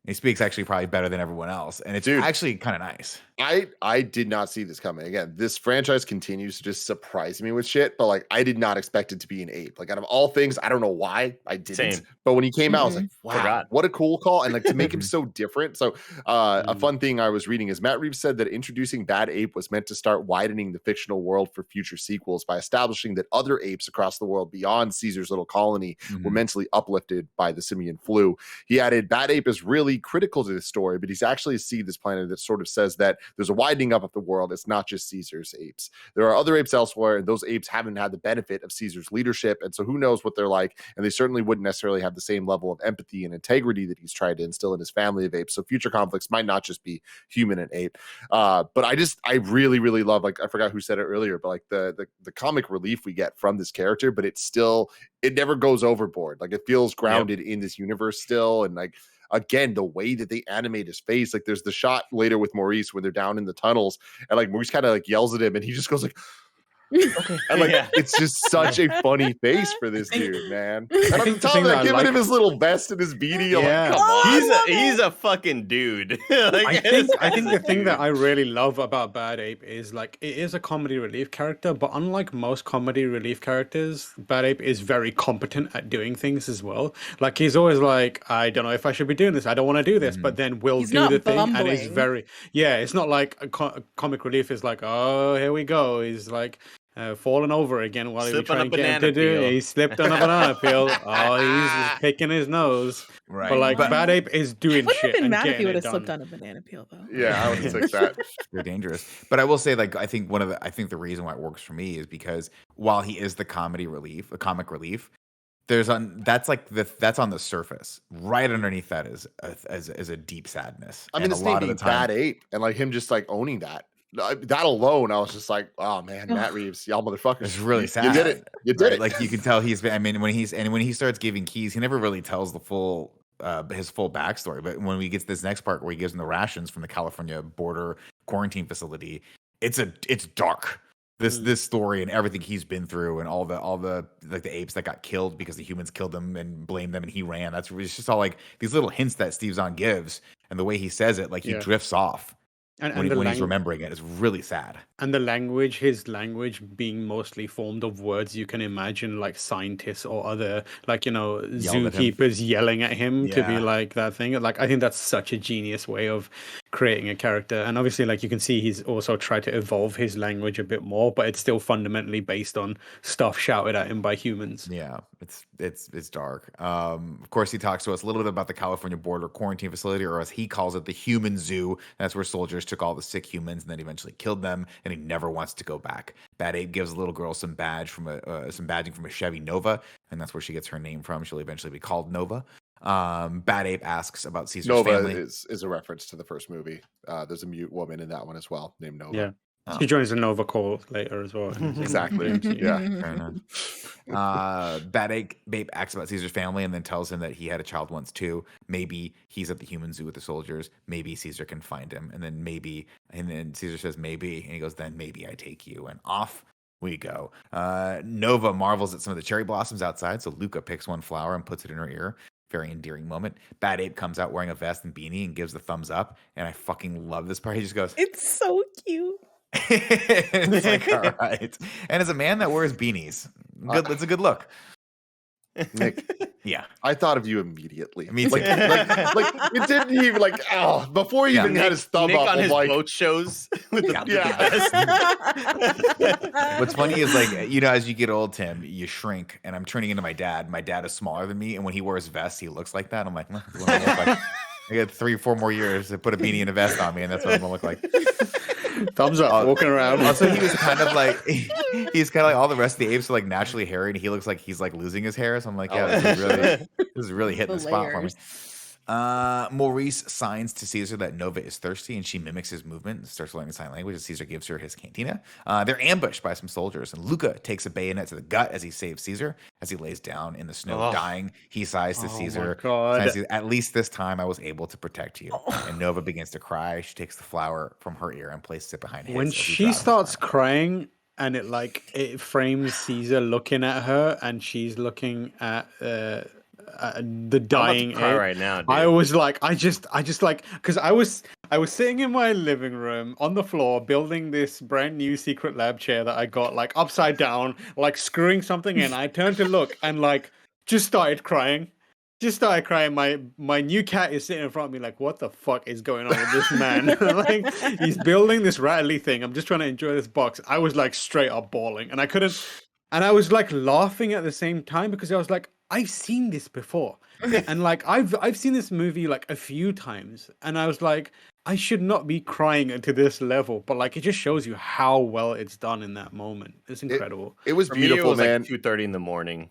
He speaks actually probably better than everyone else, and it's Dude. actually kind of nice. I did not see this coming. Again, this franchise continues to just surprise me with shit, but like I did not expect it to be an ape. Like out of all things, I don't know why I didn't. Same. But when he came out, I was like, wow, Forgot. what a cool call. And like to make him Mhm. so different. So a fun thing I was reading is Matt Reeves said that introducing Bad Ape was meant to start widening the fictional world for future sequels by establishing that other apes across the world beyond Caesar's little colony were Mhm. mentally uplifted by the simian flu. He added, Bad Ape is really critical to this story, but he's actually a seed this planet that sort of says that there's a widening up of the world. It's not just Caesar's apes. There are other apes elsewhere, and those apes haven't had the benefit of Caesar's leadership. And so who knows what they're like. And they certainly wouldn't necessarily have the same level of empathy and integrity that he's tried to instill in his family of apes. So future conflicts might not just be human and ape. But I really, really love, like, I forgot who said it earlier, but like the comic relief we get from this character, but it never goes overboard. Like it feels grounded in this universe still. And like, again, the way that they animate his face, like there's the shot later with Maurice when they're down in the tunnels and like Maurice kind of like yells at him and he just goes like, okay. And like, it's just such a funny face for this dude, man. And I'm telling you, giving him his little vest and his beanie. I'm like, come on. He's a fucking dude. Like, I think the thing that I really love about Bad Ape is like it is a comedy relief character, but unlike most comedy relief characters, Bad Ape is very competent at doing things as well. Like he's always like, I don't know if I should be doing this. I don't want to do this, but then we'll He's do not the thing, and it's bumbling. very it's not like a comic relief is like, oh, here we go. He's like. Falling over again while he was Slip on trying a to get him banana to do peel. it. He slipped on a banana peel. Oh, he's picking his nose. Right. But like Bad Ape is doing Wouldn't have shit been and mad if he getting would it have slipped done. on a banana peel, though. Yeah, I would have took that. They're dangerous. But I will say, like, I think the reason why it works for me is because while he is the comic relief, that's on the surface. Right underneath that is a deep sadness. I mean, And this a name lot of being the time, Bad Ape and like him just like owning that. That alone, I was just like, oh man, Matt Reeves, y'all motherfuckers. it's really sad. You did it. You did right? it. Like you can tell when he starts giving keys, he never really tells the full his full backstory. But when we get to this next part where he gives him the rations from the California border quarantine facility, it's dark. This story and everything he's been through and all the like the apes that got killed because the humans killed them and blamed them and he ran. It's just all like these little hints that Steve Zahn gives and the way he says it, like he drifts off. When he's remembering it, it's really sad. And his language being mostly formed of words you can imagine, like scientists or other, like, zookeepers yelling at him to be like that thing. Like, I think that's such a genius way of creating a character. And obviously, like, you can see he's also tried to evolve his language a bit more, but it's still fundamentally based on stuff shouted at him by humans. Yeah, it's dark. Of course, he talks to us a little bit about the California border quarantine facility, or as he calls it, the human zoo. That's where soldiers took all the sick humans and then eventually killed them, and he never wants to go back. Bad Ape gives a little girl some badging from a Chevy Nova, and that's where she gets her name from. She'll eventually be called Nova. Bad Ape asks about Caesar's Nova family. is a reference to the first movie. There's a mute woman in that one as well named Nova. Yeah. She joins the Nova call later as well. Exactly. Yeah. Fair enough. Bad Ape asks about Caesar's family and then tells him that he had a child once too. Maybe he's at the human zoo with the soldiers. Maybe Caesar can find him. And then Caesar says maybe, and he goes, then maybe I take you. And off we go. Nova marvels at some of the cherry blossoms outside, so Luca picks one flower and puts it in her ear. Very endearing moment. Bad Ape comes out wearing a vest and beanie and gives the thumbs up. And I fucking love this part. He just goes, It's so cute. it's like, all right. And as a man that wears beanies, it's a good look. Nick, Yeah. I thought of you immediately. Me too. like it didn't even before he even had his thumb Nick up. on I'm his like, boat shows. With the What's funny is, like, as you get old, Tim, you shrink, and I'm turning into my dad. My dad is smaller than me, and when he wears vests, he looks like that. I'm like, that's what I look like. I got 3 or 4 more years to put a beanie and a vest on me, and that's what I'm gonna look like. Thumbs up, walking around. Also, he was kind of like he's kind of like all the rest of the apes are like naturally hairy, and he looks like he's like losing his hair. So I'm like, this is really hitting the spot for me. Maurice signs to Caesar that Nova is thirsty, and she mimics his movement and starts learning sign language as Caesar gives her his cantina. They're ambushed by some soldiers, and Luca takes a bayonet to the gut as he saves Caesar. As he lays down in the snow, dying, he sighs to Caesar. God. At least this time I was able to protect you. And Nova begins to cry. She takes the flower from her ear and places it behind his. When she starts crying, and it frames Caesar looking at her, and she's looking at the I'm about dying to cry ape. right now, dude. I was like, I just like, because I was sitting in my living room on the floor building this brand new secret lab chair that I got like upside down, like screwing something in. I turned to look and like just started crying. My new cat is sitting in front of me like, what the fuck is going on with this man? Like, he's building this rattly thing. I'm just trying to enjoy this box. I was like straight up bawling, and I couldn't. And I was like laughing at the same time because I was like, I've seen this before, and like I've seen this movie like a few times, and I was like, I should not be crying to this level, but like it just shows you how well it's done in that moment. It's incredible. It was For beautiful, me, it was man. like 2:30 in the morning.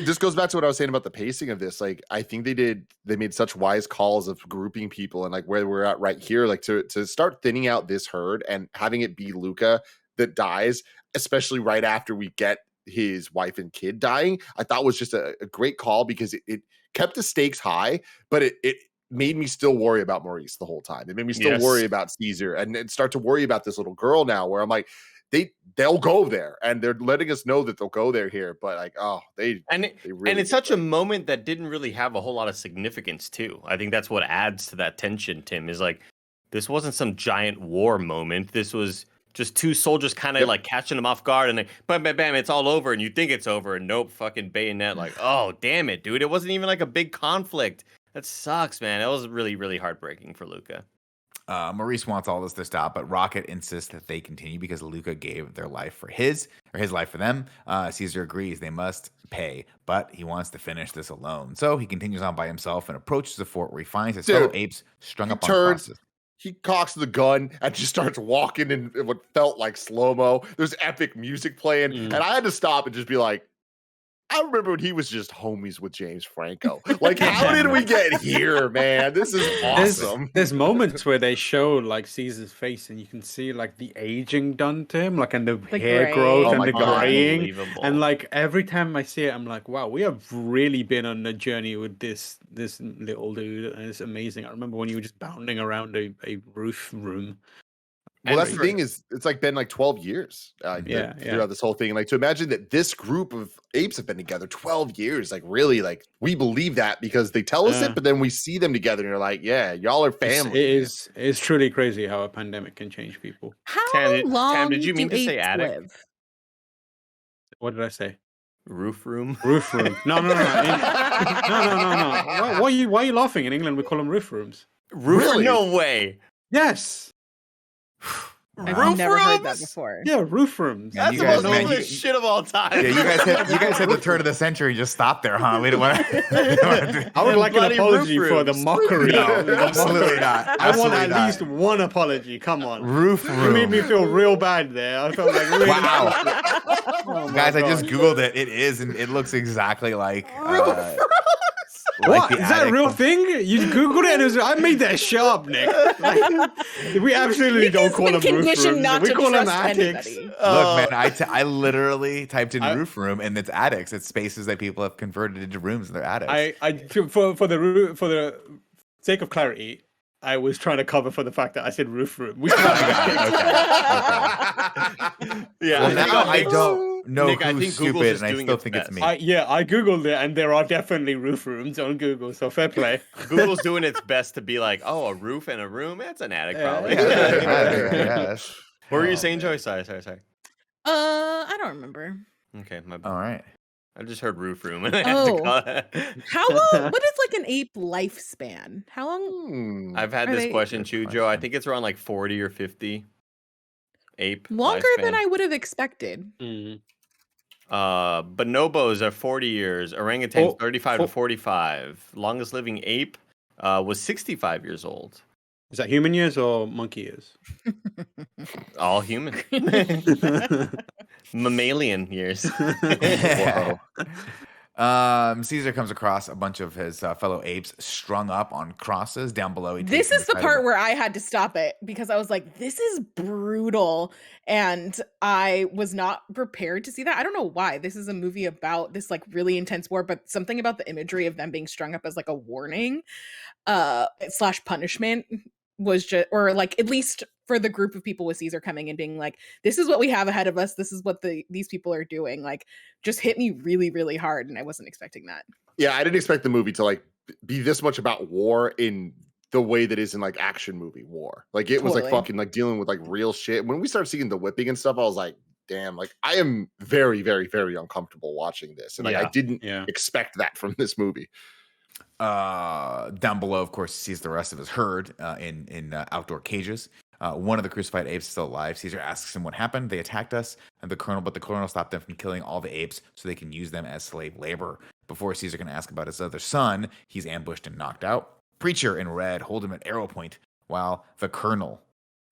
This goes back to what I was saying about the pacing of this. Like, I think they made such wise calls of grouping people and like where we're at right here, like to start thinning out this herd and having it be Luca that dies, especially right after we get his wife and kid dying. I thought was just a great call because it kept the stakes high, but it made me still worry about Maurice the whole time. It made me still worry about Caesar and start to worry about this little girl now, where I'm like, they'll go there, and they're letting us know that they'll go there here, but like, and it's such a moment that didn't really have a whole lot of significance too. I think that's what adds to that tension, Tim, is like, this wasn't some giant war moment. This was just two soldiers kind of like catching them off guard, and then bam, bam, bam, it's all over, and you think it's over, and nope, fucking bayonet. Like, oh damn it, dude, it wasn't even like a big conflict. That sucks, man. That was really, really heartbreaking for Luca. Maurice wants all this to stop, but Rocket insists that they continue because Luca gave their life for his life for them. Caesar agrees they must pay, but he wants to finish this alone. So he continues on by himself and approaches the fort where he finds his fellow apes strung up on crosses. He cocks the gun and just starts walking in what felt like slow-mo. There's epic music playing, and I had to stop and just be like, I remember when he was just homies with James Franco. Like, how did we get here, man? This is awesome. There's moments where they show like Caesar's face, and you can see like the aging done to him, like and the hair growth and the graying. And like every time I see it, I'm like, wow, we have really been on a journey with this little dude, and it's amazing. I remember when you were just bounding around a roof room. Well, that's the thing is, it's like been like 12 years throughout this whole thing. Like, to imagine that this group of apes have been together 12 years, like really, like we believe that because they tell us it, but then we see them together and you're like, yeah, y'all are family. It's truly crazy how a pandemic can change people. How long Tam, did you mean to say apes attic? live? What did I say? Roof room? Roof room. No. No. Why are you laughing? In England, we call them roof rooms. Really? No way. Yes. I've never heard that before. Yeah, roof rooms. That's the most English shit of all time. Yeah, you guys had the turn of the century just stop there, huh? We don't want to. I would like an apology for the mockery. No, absolutely not. I want at least one apology. Come on. Roof room. You made me feel real bad there. I felt like really wow. Guys, I just Googled it. It is, and it looks exactly like. What? Is that a real thing? You Googled it and I made that shit up, Nick. Like, we absolutely don't call them roof rooms. We call them attics. Look, man, I literally typed in roof room and it's attics. It's spaces that people have converted into rooms in their attics. For the sake of clarity, I was trying to cover for the fact that I said roof room. Okay. Yeah, well, now I don't know Nick, who's stupid, and I still think it's me. I Googled it, and there are definitely roof rooms on Google, so fair play. Google's doing its best to be like, oh, a roof and a room? That's an attic, probably. Yes. What were you saying, Joey? Sorry. I don't remember. Okay, my bad. All right. I just heard roof room. And I had to call it. How long? What is like an ape lifespan? How long? I've had this question too, Joe. I think it's around like 40 or 50. Ape. Longer lifespan. than I would have expected. Bonobos are 40 years. Orangutans 35 to 45. Longest living ape was 65 years old. Is that human years or monkey years? All human. Mammalian years. Caesar comes across a bunch of his fellow apes strung up on crosses down below. This is the part where I had to stop it because I was like, this is brutal. And I was not prepared to see that. I don't know why. This is a movie about this like really intense war, but something about the imagery of them being strung up as like a warning / punishment was just, or like at least for the group of people with Caesar coming and being like, this is what we have ahead of us, this is what these people are doing, like just hit me really, really hard, and I wasn't expecting that. Yeah, I didn't expect the movie to like be this much about war in the way that is in like action movie war. Like it was like Totally. fucking like dealing with like real shit. When we started seeing the whipping and stuff, I was like, damn, like I am very, very, very uncomfortable watching this. And like I didn't expect that from this movie. Down below, of course, he sees the rest of his herd in outdoor cages. One of the crucified apes is still alive. Caesar asks him what happened. They attacked us, and the colonel stopped them from killing all the apes so they can use them as slave labor. Before Caesar can ask about his other son, he's ambushed and knocked out. Preacher in red hold him at arrow point, while the colonel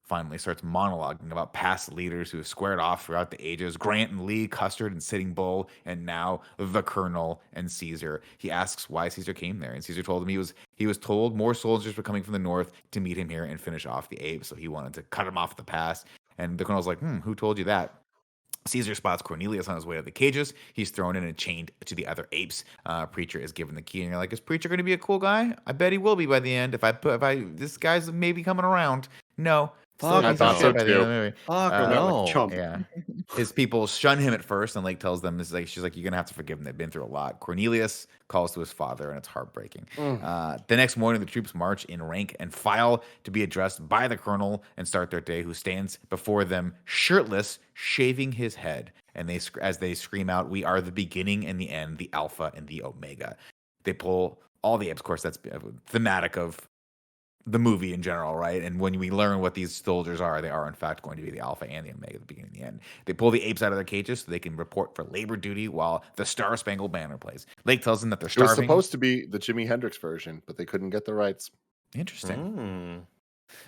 finally starts monologuing about past leaders who have squared off throughout the ages. Grant and Lee, Custard and Sitting Bull, and now the colonel and Caesar. He asks why Caesar came there, and Caesar told him he was told more soldiers were coming from the north to meet him here and finish off the apes, so he wanted to cut him off the pass. And the colonel's like, who told you that? Caesar spots Cornelius on his way to the cages. He's thrown in and chained to the other apes. Preacher is given the key, and you're like, is Preacher going to be a cool guy? I bet he will be by the end. This guy's maybe coming around. No. I thought so too. Yeah. His people shun him at first, and Lake tells them, she's like, you're gonna have to forgive them. They've been through a lot. Cornelius calls to his father, and it's heartbreaking. The next morning, the troops march in rank and file to be addressed by the colonel and start their day, who stands before them shirtless, shaving his head. And as they scream out, "We are the beginning and the end, the Alpha and the Omega." They pull all the apes. Of course, that's thematic of the movie in general, right? And when we learn what these soldiers are, they are in fact going to be the Alpha and the Omega, the beginning and the end. They pull the apes out of their cages so they can report for labor duty while the Star Spangled Banner plays. Lake tells them that they're starving. It was supposed to be the Jimi Hendrix version, but they couldn't get the rights. Interesting.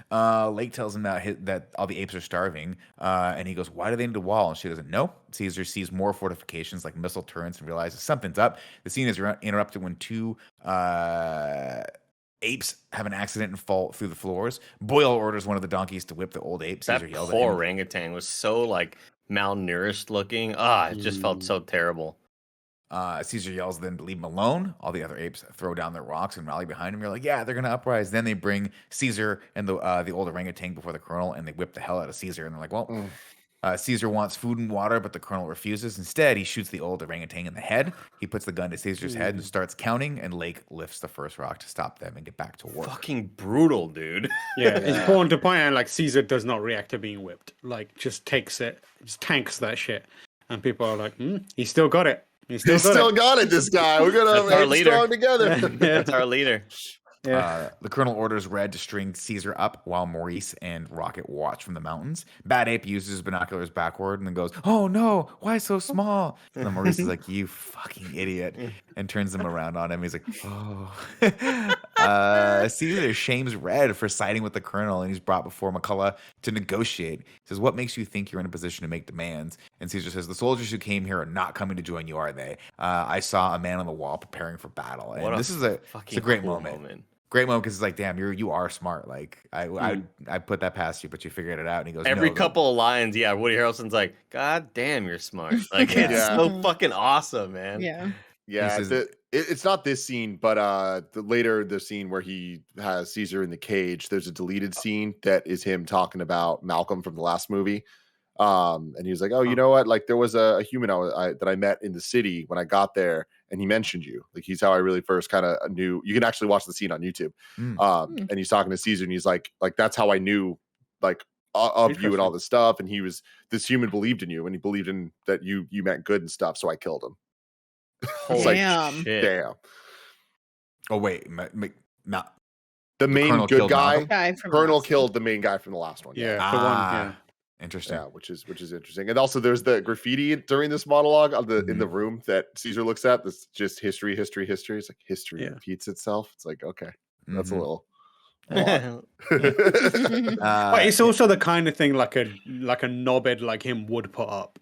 Lake tells them that all the apes are starving, and he goes, why do they need a wall? And she doesn't know. Caesar sees more fortifications like missile turrets and realizes something's up. The scene is interrupted when two apes have an accident and fall through the floors. Boyle orders one of the donkeys to whip the old ape. That poor orangutan was so like malnourished looking. It just felt so terrible. Caesar yells then to leave him alone. All the other apes throw down their rocks and rally behind him. You're like, yeah, they're gonna uprise. Then they bring Caesar and the old orangutan before the colonel, and they whip the hell out of Caesar. And they're like, well, Caesar wants food and water, but the colonel refuses. Instead, he shoots the old orangutan in the head. He puts the gun to Caesar's head and starts counting, and Lake lifts the first rock to stop them and get back to work. Fucking brutal, dude. Yeah, it's important to point out, like, Caesar does not react to being whipped. Like, just takes it, just tanks that shit. And people are like, he still got it. He still got it, this guy. We're going to be strong together. That's our leader. Yeah. The colonel orders Red to string Caesar up while Maurice and Rocket watch from the mountains. Bad Ape uses his binoculars backward and then goes, oh no, why so small? And then Maurice is like, you fucking idiot, and turns them around on him. He's like, oh. Caesar shames Red for siding with the colonel, and he's brought before McCullough to negotiate. He says, what makes you think you're in a position to make demands? And Caesar says, the soldiers who came here are not coming to join you, are they? I saw a man on the wall preparing for battle. And this is it's a great cool moment. Great moment, because it's like, damn, you are smart. Like I put that past you, but you figured it out. And he goes, every couple of lines, Woody Harrelson's like, God damn, you're smart. Like it's so fucking awesome, man. Yeah. It's not this scene, but the scene where he has Caesar in the cage, there's a deleted scene that is him talking about Malcolm from the last movie. And he was like, oh, you know what? Like there was a human that I met in the city when I got there, and he mentioned you. Like he's how I really first kind of knew. You can actually watch the scene on YouTube. And he's talking to Caesar, and he's like that's how I knew like of you and all this stuff. And this human believed in you, and he believed in that you meant good and stuff. So I killed him. Damn. Damn. Oh wait, the main good guy. Colonel killed killed the main guy from the last one. The one. Yeah. Interesting. Yeah, which is interesting. And also there's the graffiti during this monologue in the room that Caesar looks at. That's just history. It's like history repeats itself. It's like, okay, that's a little. But it's also the kind of thing like a knobhead like him would put up.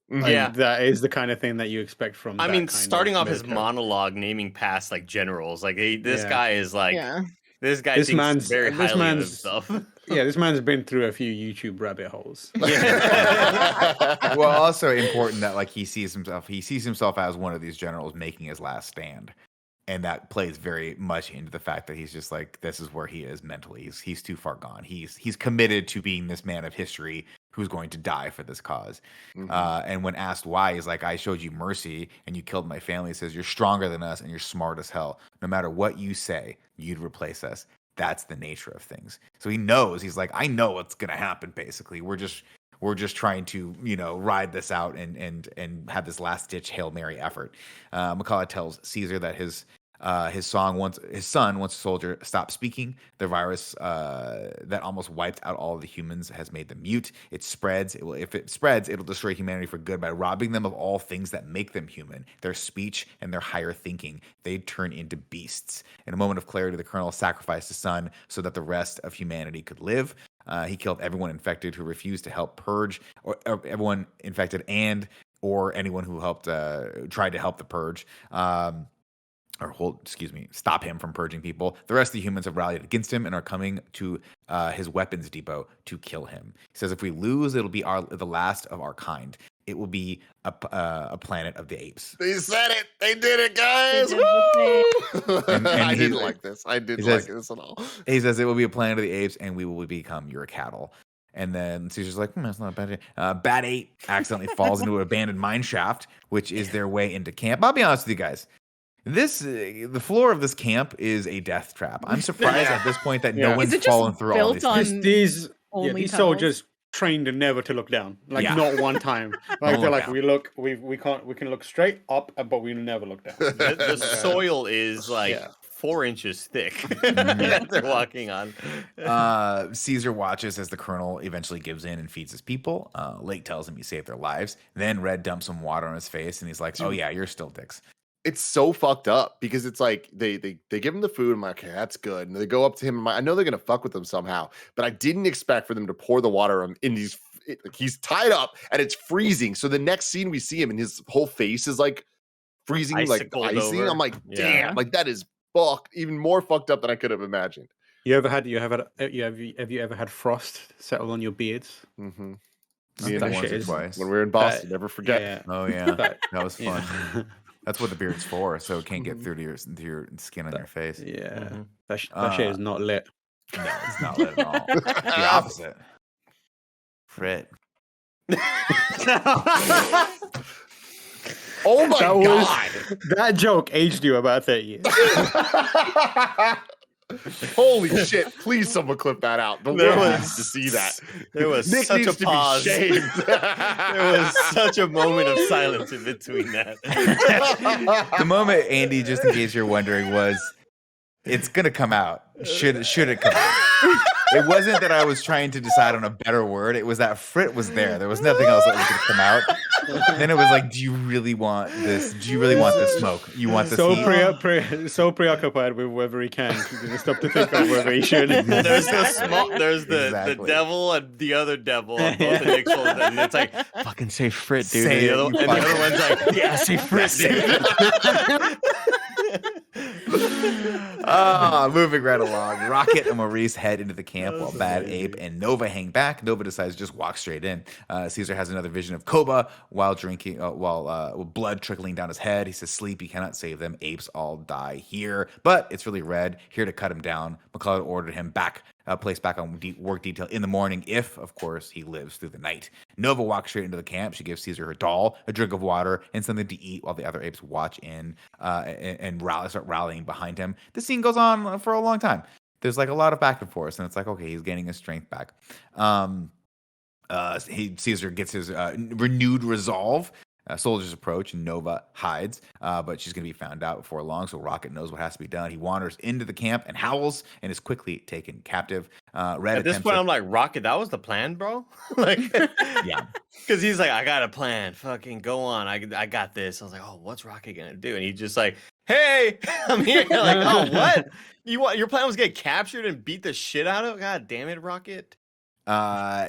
Like, that is the kind of thing that you expect from. I mean, starting off his monologue, naming past like generals, like this guy is like. This guy thinks very highly of himself. Yeah, this man's been through a few YouTube rabbit holes. Well, also important that like he sees himself as one of these generals making his last stand. And that plays very much into the fact that he's just like, this is where he is mentally. He's too far gone. He's committed to being this man of history who's going to die for this cause. And when asked why, he's like, I showed you mercy and you killed my family. He says, you're stronger than us and you're smart as hell. No matter what you say, you'd replace us. That's the nature of things. So he knows, he's like, I know what's going to happen. Basically, we're just trying to, ride this out and have this last ditch Hail Mary effort. McCullough tells Caesar that his son, once a soldier, stopped speaking. The virus that almost wiped out all of the humans has made them mute. It spreads. If it spreads, it'll destroy humanity for good by robbing them of all things that make them human, their speech and their higher thinking. They'd turn into beasts. In a moment of clarity, the colonel sacrificed his son so that the rest of humanity could live. He killed everyone infected who refused to help purge, or everyone infected or anyone who helped tried to help the purge. Stop him from purging people. The rest of the humans have rallied against him and are coming to his weapons depot to kill him. He says, if we lose, it'll be the last of our kind. It will be a planet of the apes. They said it. They did it, guys. Woo! And I didn't like this. I didn't like this at all. He says it will be a planet of the apes, and we will become your cattle. And then Caesar's like, that's not a bad idea. Bad Ape accidentally falls into an abandoned mine shaft, which is their way into camp. I'll be honest with you guys. The floor of this camp is a death trap. I'm surprised at this point that no one's fallen through all these. These soldiers trained never to look down, not one time. Like they're like, we can look straight up, but we never look down. The soil is 4 inches thick that they're walking on. Caesar watches as the colonel eventually gives in and feeds his people. Lake tells him he saved their lives. Then Red dumps some water on his face, and he's like, "Oh yeah, you're still dicks." It's so fucked up because it's like they give him the food. I'm like, okay, that's good. And they go up to him. I know they're gonna fuck with him somehow, but I didn't expect for them to pour the water on in these. He's tied up and it's freezing. So the next scene we see him and his whole face is like freezing, like icing. Over. I'm like, damn, like that is even more fucked up than I could have imagined. Have you ever had frost settle on your beards? Mm-hmm. Once or twice. When we were in Boston, never forget. Yeah. Oh yeah, that was fun. Yeah. That's what the beard's for, so it can't get through to your skin on your face. Yeah, that shit is not lit. No, it's not lit at all. The opposite. Frit. Oh my god! That joke aged you about 30 years. Holy shit! Please, someone clip that out. The world needs to see that. There was Nick such needs a pause. to be shamed. There was such a moment of silence in between that. The moment, Andy, just in case you're wondering, was it's gonna come out. Should it come out? It wasn't that I was trying to decide on a better word. It was that Frit was there. There was nothing else that was gonna come out. Then it was like, do you really want this? Do you really want this smoke? You want this heat? So preoccupied with whether he can, he's gonna stop to think of whether he should. There's the devil and the other devil on both the Nick's holes, and it's like, fucking say Frit, dude. Say and the other one's like, yeah, say Frit, dude. Moving right along. Rocket and Maurice head into the camp while Bad Ape and Nova hang back. Nova decides to just walk straight in. Caesar has another vision of Koba while drinking, with blood trickling down his head. He says, sleep, you cannot save them. Apes all die here. But it's really Red, here to cut him down. McCullough ordered him placed back on work detail in the morning if, of course, he lives through the night. Nova walks straight into the camp. She gives Caesar her doll, a drink of water, and something to eat while the other apes watch in and start rallying behind him. This scene goes on for a long time. There's like a lot of back and forth, and it's like, okay, he's gaining his strength back. Caesar gets his renewed resolve. Soldiers approach and Nova hides, but she's going to be found out before long, so Rocket knows what has to be done. He wanders into the camp and howls and is quickly taken captive. Red At this point, I'm like, Rocket, that was the plan, bro? Like, yeah. Because he's like, I got a plan. Fucking go on. I got this. I was like, oh, what's Rocket going to do? And he's just like, hey, I'm here. Like, oh, what? Your plan was get captured and beat the shit out of? God damn it, Rocket.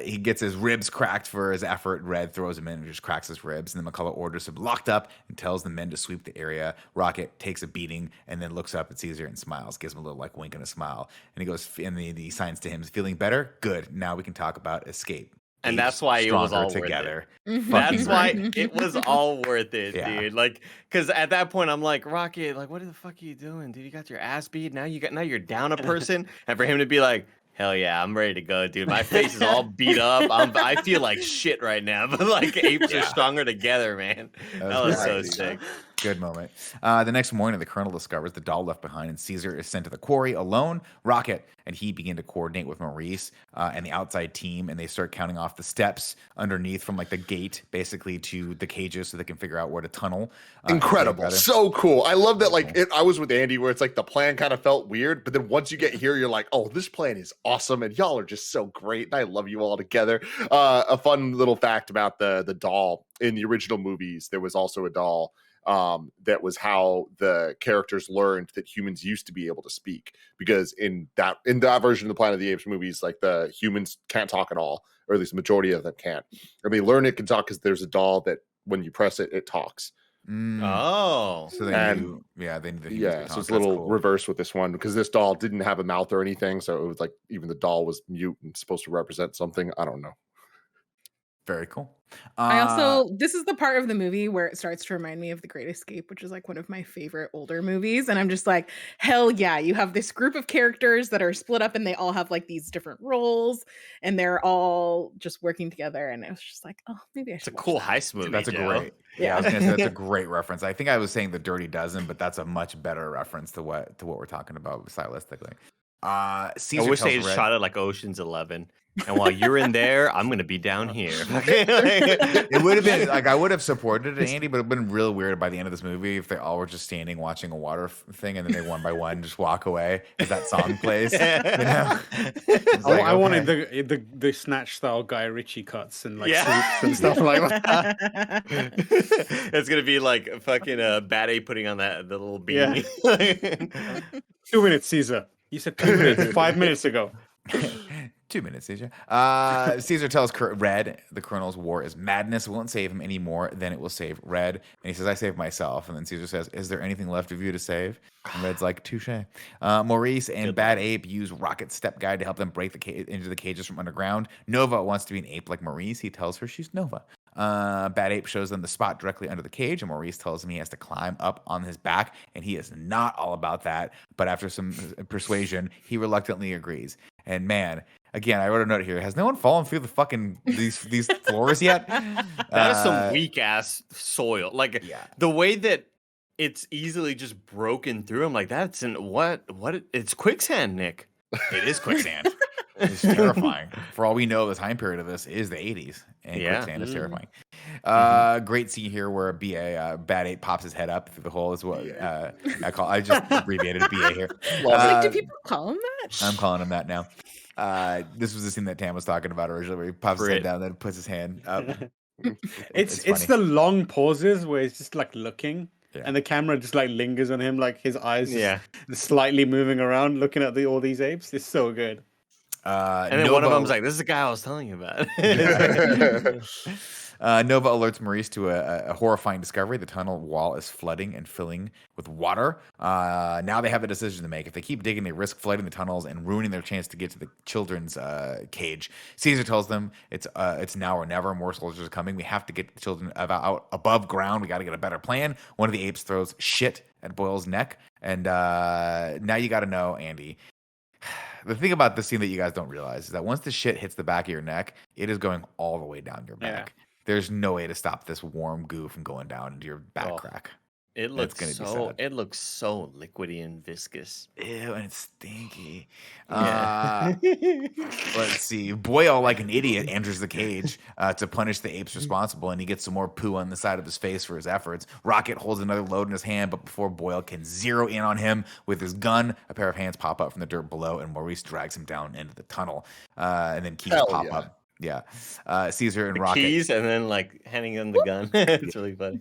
He gets his ribs cracked for his effort. Red throws him in and just cracks his ribs. And then McCullough orders him locked up and tells the men to sweep the area. Rocket takes a beating and then looks up at Caesar and smiles, gives him a little like wink and a smile. And he goes, and he signs to him, feeling better? Good. Now we can talk about escape. And apes that's why it was stronger all together. Mhm. That's why Mhm. it was all worth it, Yeah. dude. Like, because at that point I'm like, Rocket, like, what the fuck are you doing, dude? You got your ass beat. Now you're down a person, and for him to be like, hell yeah, I'm ready to go, dude. My face is all beat up. I feel like shit right now, but like apes are Yeah. stronger together, man. That That was so great. sick. Good moment. The next morning, the colonel discovers the doll left behind, and Caesar is sent to the quarry alone. Rocket and he begin to coordinate with Maurice and the outside team, and they start counting off the steps underneath from like the gate, basically to the cages, so they can figure out where to tunnel. Incredible, so cool. I love that. Like, I was with Andy, where it's like the plan kind of felt weird, but then once you get here, you're like, oh, this plan is awesome, and y'all are just so great, and I love you all together. A fun little fact about the doll in the original movies: there was also a doll that was how the characters learned that humans used to be able to speak, because in that version of the Planet of the Apes movies, like the humans can't talk at all, or at least the majority of them can't, and they learn it can talk because there's a doll that when you press it, it talks. Oh, So they And- knew, they knew the humans Yeah, could so talk. it's a little That's cool. reverse with this one, because this doll didn't have a mouth or anything, so it was like even the doll was mute and supposed to represent something. I don't know. Very cool. I also, this is the part of the movie where it starts to remind me of The Great Escape, which is like one of my favorite older movies. And I'm just like, hell yeah, you have this group of characters that are split up and they all have like these different roles and they're all just working together. And it was just like, oh, maybe I it's should a watch cool that. heist movie. That's a Joe. great. Yeah, I was gonna say that's a great reference. I think I was saying the Dirty Dozen, but that's a much better reference to what we're talking about stylistically. Caesar I wish tells they had Red- shot it like Ocean's 11. And while you're in there, I'm gonna be down here. It would have been like I would have supported it, Andy, but it'd been real weird by the end of this movie if they all were just standing watching a water thing, and then they one by one just walk away as that song plays. You know? It's like, I wanted okay. the Snatch style Guy Ritchie cuts and like Yeah. swoops and stuff like that. It's gonna be like fucking Bad A putting on the little Yeah. beanie. 2 minutes, Caesar. You said 2 minutes 5 minutes ago. 2 minutes, Caesar. Caesar tells Red the colonel's war is madness. It won't save him any more than it will save Red. And he says, I saved myself. And then Caesar says, is there anything left of you to save? And Red's like, touche. Maurice and Bad Ape use Rocket's step guide to help them break into the cages from underground. Nova wants to be an ape like Maurice. He tells her she's Nova. Bad Ape shows them the spot directly under the cage, and Maurice tells him he has to climb up on his back, and he is not all about that. But after some persuasion, he reluctantly agrees. And man, again, I wrote a note here. Has no one fallen through the fucking these floors yet? That is some weak ass soil. Like Yeah. the way that it's easily just broken through. I'm like, that's in what? It's quicksand, Nick. It is quicksand. It's terrifying. For all we know, the time period of this is the 80s, and Yeah. quicksand is terrifying. Great scene here where BA Bad Ape pops his head up through the hole. Is what I just abbreviated BA here. I was like, do people call him that? I'm calling him that now. This was the scene that Tam was talking about originally, where he pops his head down, then puts his hand up. It's funny. the long pauses where it's just like looking, Yeah. and the camera just like lingers on him, like his eyes just Yeah. slightly moving around, looking at all these apes. It's so good. And then one of them's like, this is the guy I was telling you about. Nova alerts Maurice to a horrifying discovery. The tunnel wall is flooding and filling with water. Now they have a decision to make. If they keep digging, they risk flooding the tunnels and ruining their chance to get to the children's cage. Caesar tells them it's now or never. More soldiers are coming. We have to get the children out above ground. We got to get a better plan. One of the apes throws shit at Boyle's neck. And now you got to know, Andy. The thing about this scene that you guys don't realize is that once the shit hits the back of your neck, it is going all the way down your back. There's no way to stop this warm goo from going down into your back crack. It That's looks gonna be so. sad. It looks so liquidy and viscous. Ew, and it's stinky. Yeah. Let's see. Boyle, like an idiot, enters the cage to punish the apes responsible, and he gets some more poo on the side of his face for his efforts. Rocket holds another load in his hand, but before Boyle can zero in on him with his gun, a pair of hands pop up from the dirt below, and Maurice drags him down into the tunnel. And then keys Hell pop yeah. up. Yeah. Caesar and The Rocket. keys and then like handing them the gun. It's really funny.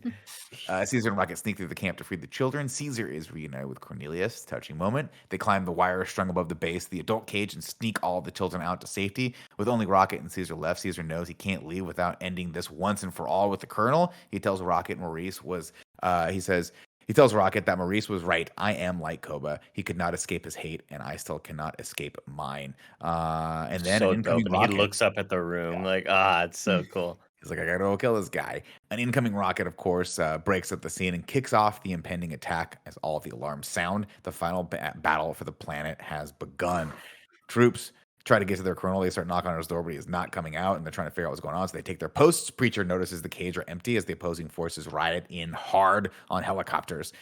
Caesar and Rocket sneak through the camp to free the children. Caesar is reunited with Cornelius. Touching moment. They climb the wire strung above the base of the adult cage and sneak all the children out to safety. With only Rocket and Caesar left, Caesar knows he can't leave without ending this once and for all with the Colonel. He tells Rocket and Maurice he says, He tells Rocket that Maurice was right. I am like Koba. He could not escape his hate, and I still cannot escape mine. And then So an dope. incoming And he rocket. looks up at the room like, it's so cool. He's like, I gotta go kill this guy. An incoming rocket, of course, breaks at the scene and kicks off the impending attack as all of the alarms sound. The final battle for the planet has begun. Troops try to get to their colonel. They start knocking on his door, but he is not coming out, and they're trying to figure out what's going on. So they take their posts. Preacher notices the cage are empty as the opposing forces riot in hard on helicopters.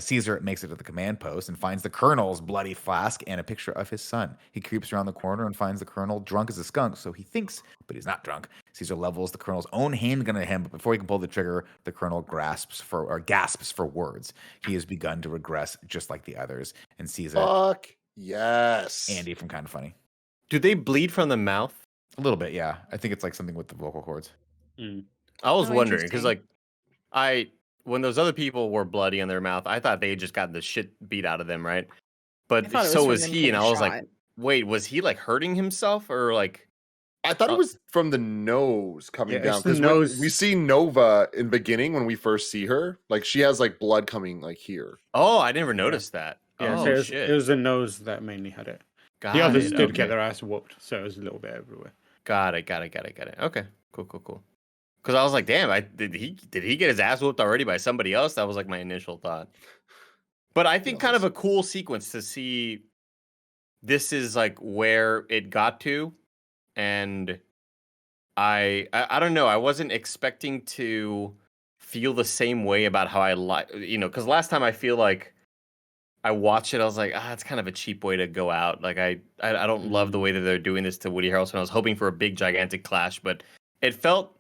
Caesar makes it to the command post and finds the colonel's bloody flask and a picture of his son. He creeps around the corner and finds the colonel drunk as a skunk, so he thinks, but he's not drunk. Caesar levels the colonel's own handgun at him, but before he can pull the trigger, the colonel gasps for words. He has begun to regress just like the others. And Caesar, Fuck yes. Andy from KindaFunny. Do they bleed from the mouth? A little bit, yeah. I think it's like something with the vocal cords. I was Oh, wondering because interesting. when those other people were bloody on their mouth, I thought they had just gotten the shit beat out of them, right? I But thought it so from was them he, getting and I was like, shot. wait, was he like hurting himself or like? I thought it was from the nose coming Yeah, down it's the because nose. we see Nova in the beginning when we first see her, like she has like blood coming like here. Oh, I never noticed that. Yeah, Oh so shit! it was the nose that mainly had it. Got The others it, did okay. get their ass whooped, so it was a little bit everywhere. Got it. Okay, cool. Because I was like, damn, did he get his ass whooped already by somebody else? That was like my initial thought. But I think kind of a cool sequence to see. This is like where it got to, and I don't know. I wasn't expecting to feel the same way about how I like, because last time I feel like I watched it, I was like, it's kind of a cheap way to go out. Like I don't love the way that they're doing this to Woody Harrelson. I was hoping for a big gigantic clash, but it felt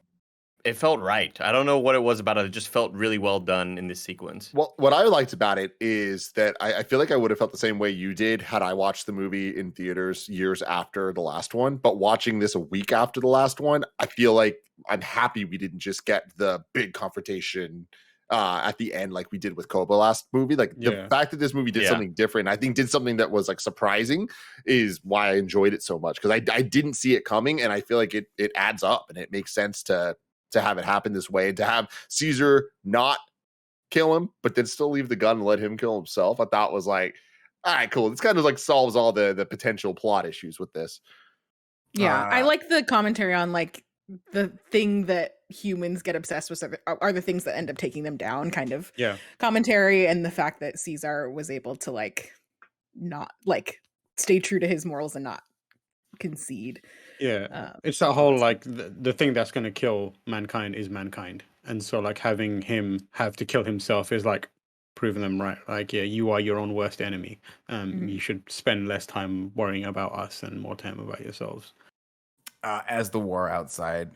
right. I don't know what it was about it. It just felt really well done in this sequence. Well, what I liked about it is that I feel like I would have felt the same way you did had I watched the movie in theaters years after the last one. But watching this a week after the last one, I feel like I'm happy we didn't just get the big confrontation at the end like we did with Koba last movie. Like the fact that this movie did something different, I think did something that was like surprising, is why I enjoyed it so much, because I didn't see it coming, and I feel like it adds up and it makes sense to have it happen this way, and to have Caesar not kill him, but then still leave the gun and let him kill himself. I thought was like, all right, cool. This kind of like solves all the potential plot issues with this. Yeah, I like the commentary on like the thing that humans get obsessed with are the things that end up taking them down, kind of commentary, and the fact that Caesar was able to like not like stay true to his morals and not concede. It's that whole like the thing that's going to kill mankind is mankind, and so like having him have to kill himself is like proving them right. Like, you are your own worst enemy. You should spend less time worrying about us and more time about yourselves. As the war outside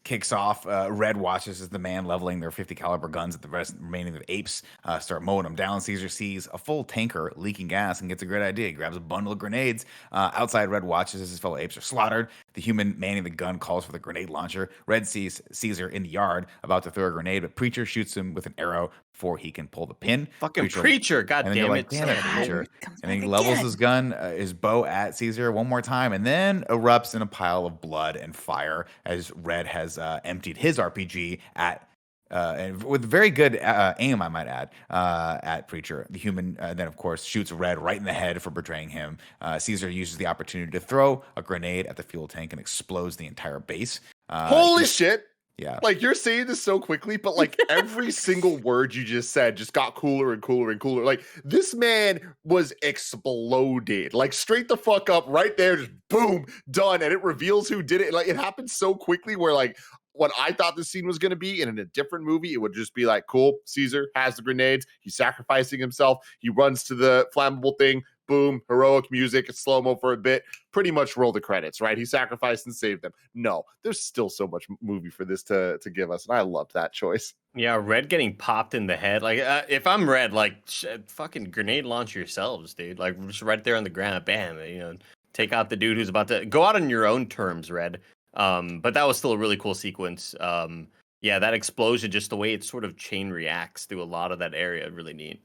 kicks off, Red watches as the man leveling their 50 caliber guns at the remaining of the apes start mowing them down. Caesar sees a full tanker leaking gas and gets a great idea. He grabs a bundle of grenades. Outside, Red watches as his fellow apes are slaughtered. The human manning the gun calls for the grenade launcher. Red sees Caesar in the yard about to throw a grenade, but Preacher shoots him with an arrow before he can pull the pin. Fucking Preacher, god and damn you're it. like, damn it, Preacher. And then he back levels again. his gun, his bow at Caesar one more time, and then erupts in a pile of blood and fire as Red has emptied his RPG at and with very good aim, I might add, at Preacher. The human then, of course, shoots Red right in the head for betraying him. Caesar uses the opportunity to throw a grenade at the fuel tank and explodes the entire base. Holy shit! Yeah. Like, you're saying this so quickly, but like every single word you just said just got cooler and cooler and cooler. Like, this man was exploded. Like, straight the fuck up right there, just boom, done. And it reveals who did it. Like, it happened so quickly where like what I thought the scene was going to be, and in a different movie, it would just be like, cool, Caesar has the grenades. He's sacrificing himself. He runs to the flammable thing. Boom, heroic music, it's slow-mo for a bit. Pretty much roll the credits, right? He sacrificed and saved them. No, there's still so much movie for this to give us, and I loved that choice. Yeah, Red getting popped in the head. Like, if I'm Red, like, fucking grenade launch yourselves, dude. Like, just right there on the ground, bam, take out the dude who's about to go out on your own terms, Red. But that was still a really cool sequence. Yeah, that explosion, just the way it sort of chain reacts through a lot of that area, really neat.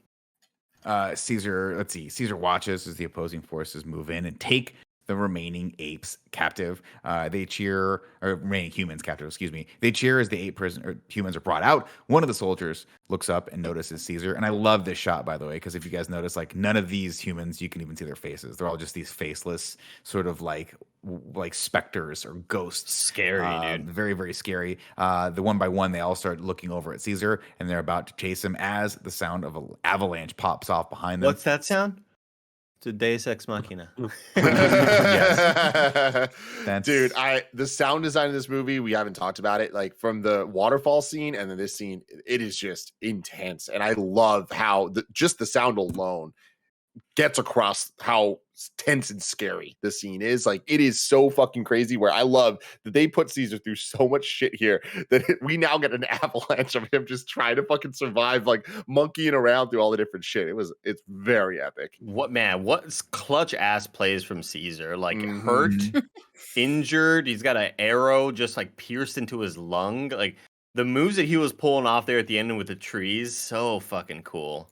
Caesar watches as the opposing forces move in and take the remaining apes captive. They cheer, or remaining humans captive, excuse me. They cheer as the humans are brought out. One of the soldiers looks up and notices Caesar. And I love this shot, by the way, because if you guys notice, like none of these humans, you can even see their faces. They're all just these faceless sort of like specters or ghosts. Scary, dude. Very, very scary. The one by one, they all start looking over at Caesar and they're about to chase him as the sound of an avalanche pops off behind them. What's that sound? It's a Deus Ex Machina. Dude, the sound design of this movie, we haven't talked about it. Like from the waterfall scene and then this scene, it is just intense. And I love how just the sound alone gets across how tense and scary the scene is. Like it is so fucking crazy, where I love that they put Caesar through so much shit here that we now get an avalanche of him just trying to fucking survive, like monkeying around through all the different shit. It's very epic. What clutch ass plays from Caesar? Like hurt, injured. He's got an arrow just like pierced into his lung. Like the moves that he was pulling off there at the end with the trees, so fucking cool.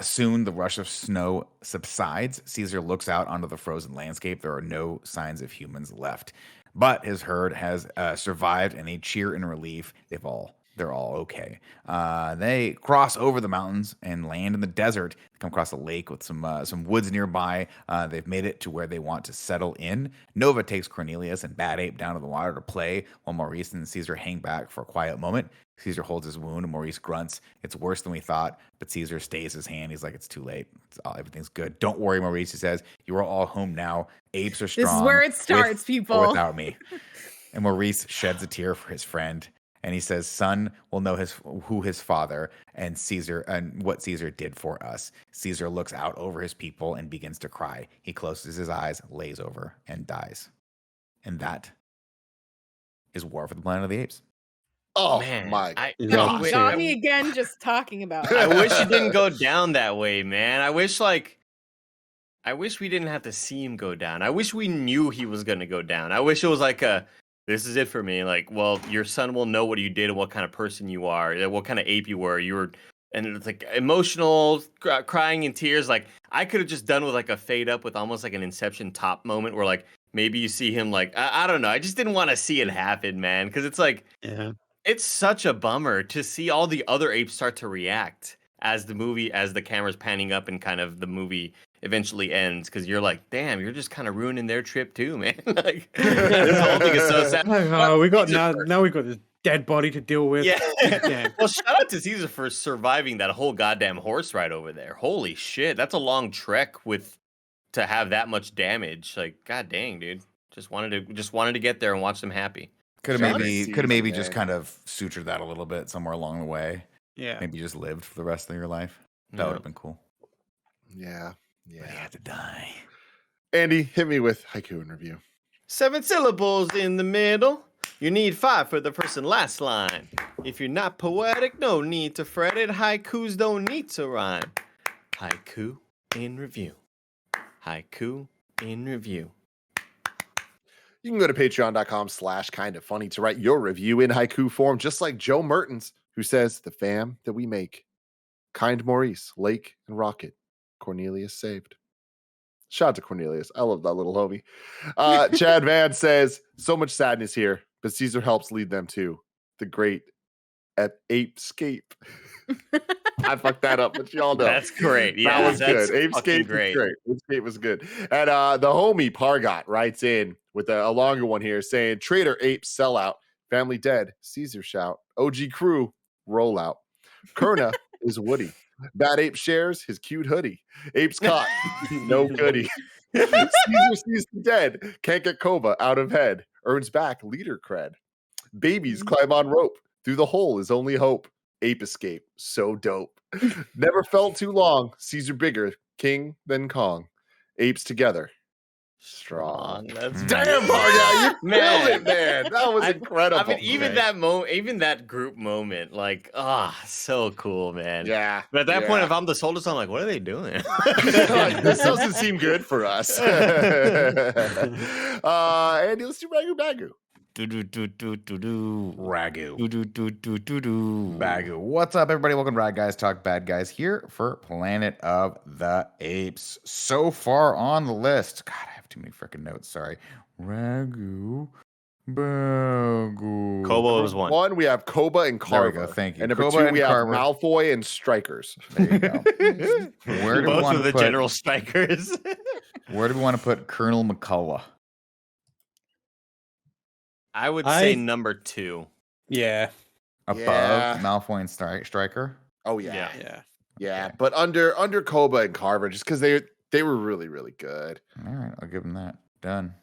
Soon the rush of snow subsides. Caesar looks out onto the frozen landscape. There are no signs of humans left, but his herd has survived, and they cheer in relief. They're all okay. They cross over the mountains and land in the desert. They come across a lake with some woods nearby. They've made it to where they want to settle in. Nova takes Cornelius and Bad Ape down to the water to play, while Maurice and Caesar hang back for a quiet moment. Caesar holds his wound, and Maurice grunts. It's worse than we thought, but Caesar stays his hand. He's like, it's too late. Everything's good. Don't worry, Maurice, he says. You are all home now. Apes are strong. This is where it starts, people. Or without me. And Maurice sheds a tear for his friend. And he says, son will know who his father and Caesar and what Caesar did for us. Caesar looks out over his people and begins to cry. He closes his eyes, lays over, and dies. And that is War for the Planet of the Apes. Oh, man, my God. Got me again just talking about it. I wish it didn't go down that way, man. I wish we didn't have to see him go down. I wish we knew he was going to go down. I wish it was like this is it for me. Like, well, your son will know what you did and what kind of person you are, what kind of ape you were. And it's like emotional, crying in tears. Like, I could have just done with like a fade up with almost like an Inception top moment where like maybe you see him like, I don't know. I just didn't want to see it happen, man. Because it's like, it's such a bummer to see all the other apes start to react as the camera's panning up and kind of the movie eventually ends, because you're like, damn, you're just kind of ruining their trip too, man. Like, this whole thing is so sad. Now we got this dead body to deal with. Yeah. Well, shout out to Caesar for surviving that whole goddamn horse ride over there. Holy shit, that's a long trek to have that much damage. Like, god dang, dude. Just wanted to get there and watch them happy. Could have maybe just kind of sutured that a little bit somewhere along the way. Yeah. Maybe just lived for the rest of your life. That would have been cool. Yeah. But he had to die. Andy, hit me with haiku and review. 7 syllables in the middle. You need 5 for the first and last line. If you're not poetic, no need to fret it. Haikus don't need to rhyme. Haiku in review. Haiku in review. You can go to patreon.com/KindaFunny to write your review in haiku form, just like Joe Mertens, who says, the fam that we make. Kind Maurice, Lake, and Rocket. Cornelius saved. Shout out to Cornelius. I love that little homie. Chad Van says, so much sadness here, but Caesar helps lead them to the great Apescape. I fucked that up, but y'all know. That's great. Yeah, that was that's good. Apescape great. was great. Apescape was good. And the homie Pargot writes in with a longer one here saying, Trader Ape sellout, family dead, Caesar shout, OG crew rollout. Kerna is Woody. Bad Ape shares his cute hoodie. Apes caught, no goodie. Caesar sees the dead, can't get Kova out of head, earns back leader cred. Babies climb on rope, through the hole is only hope. Ape escape, so dope. Never felt too long, Caesar bigger, king than Kong. Apes together, strong. That's damn, Parga, you man. killed it, man. That was incredible. I mean, even that group moment, like, so cool, man. Yeah. But at that point, if I'm the soldiers, I'm like, what are they doing? This doesn't seem good for us. Andy, let's do Ragu Bagu. Ragu. Bagu. What's up, everybody? Welcome to Rad Guys Talk Bad Guys here for Planet of the Apes. So far on the list, God, I have too many freaking notes. Sorry. Ragu. Bagu. Kobo was one. One, we have Koba and There we Carver. go. Thank you. And number Koba 2, and we have Carver. Malfoy and Strikers. There you go. Where do we Both want of to the put? general strikers. Where do we want to put Colonel McCullough? I would say number 2. Yeah. Above Yeah. Malfoy and Striker. Oh yeah. Yeah. Okay. But under Koba and Carver, just because they were really, really good. All right, I'll give him that. Done.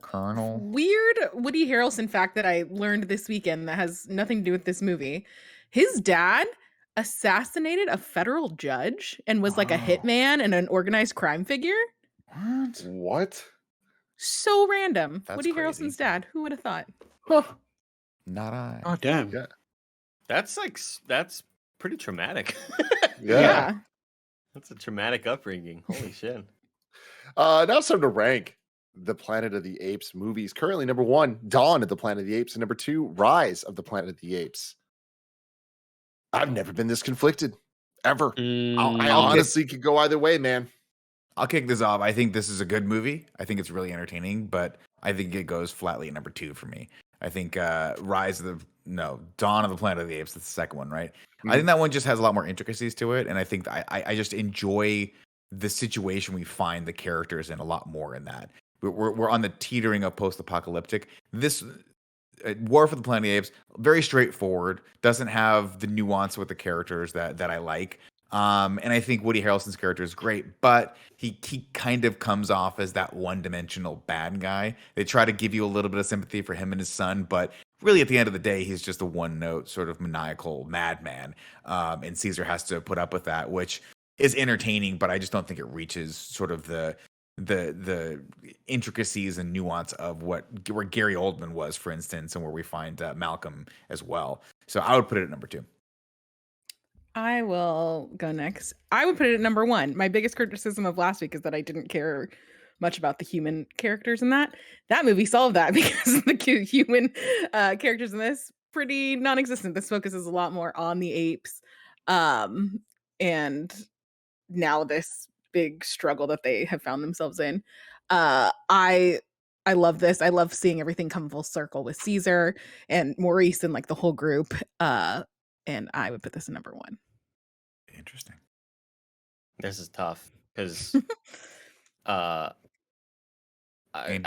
Colonel. Weird Woody Harrelson fact that I learned this weekend that has nothing to do with this movie. His dad assassinated a federal judge and was like a hitman and an organized crime figure. What? So random. That's Woody crazy. Harrelson's dad. Who would have thought? Not I. Oh damn. Yeah. That's pretty traumatic. Yeah. That's a traumatic upbringing. Holy shit. Now it's time to rank the Planet of the Apes movies. Currently, number 1, Dawn of the Planet of the Apes, and number 2, Rise of the Planet of the Apes. I've never been this conflicted ever. I honestly could go either way, man. I'll kick this off. I think this is a good movie. I think it's really entertaining, but I think it goes flatly at number 2 for me. I think Dawn of the Planet of the Apes, that's the second one, right? I think that one just has a lot more intricacies to it, and I think I just enjoy the situation we find the characters in a lot more in that. We're on the teetering of post-apocalyptic. This War for the Planet of the Apes, very straightforward, doesn't have the nuance with the characters that I like. And I think Woody Harrelson's character is great, but he kind of comes off as that one-dimensional bad guy. They try to give you a little bit of sympathy for him and his son, but really at the end of the day, he's just a one-note sort of maniacal madman. And Caesar has to put up with that, which is entertaining, but I just don't think it reaches sort of the intricacies and nuance of where Gary Oldman was, for instance, and where we find Malcolm as well. So I would put it at number 2. I will go next. I would put it at number 1. My biggest criticism of last week is that I didn't care much about the human characters in that. That movie solved that because the human characters in this pretty non-existent. This focuses a lot more on the apes, and now this big struggle that they have found themselves in. I love this. I love seeing everything come full circle with Caesar and Maurice and like the whole group. And I would put this in number 1. Interesting. This is tough because Andy, I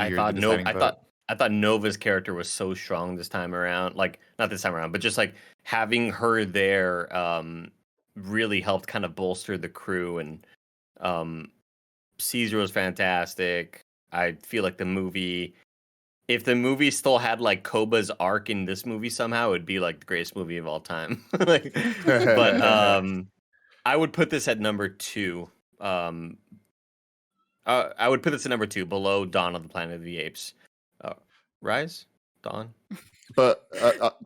you're thought the deciding vote. I thought Nova's character was so strong this time around. Like not this time around, but just like having her there really helped kind of bolster the crew. And Caesar was fantastic. I feel like if the movie still had like Koba's arc in this movie somehow, it would be like the greatest movie of all time. But I would put this at number 2. I would put this at number 2, below Dawn of the Planet of the Apes. Rise? Dawn? But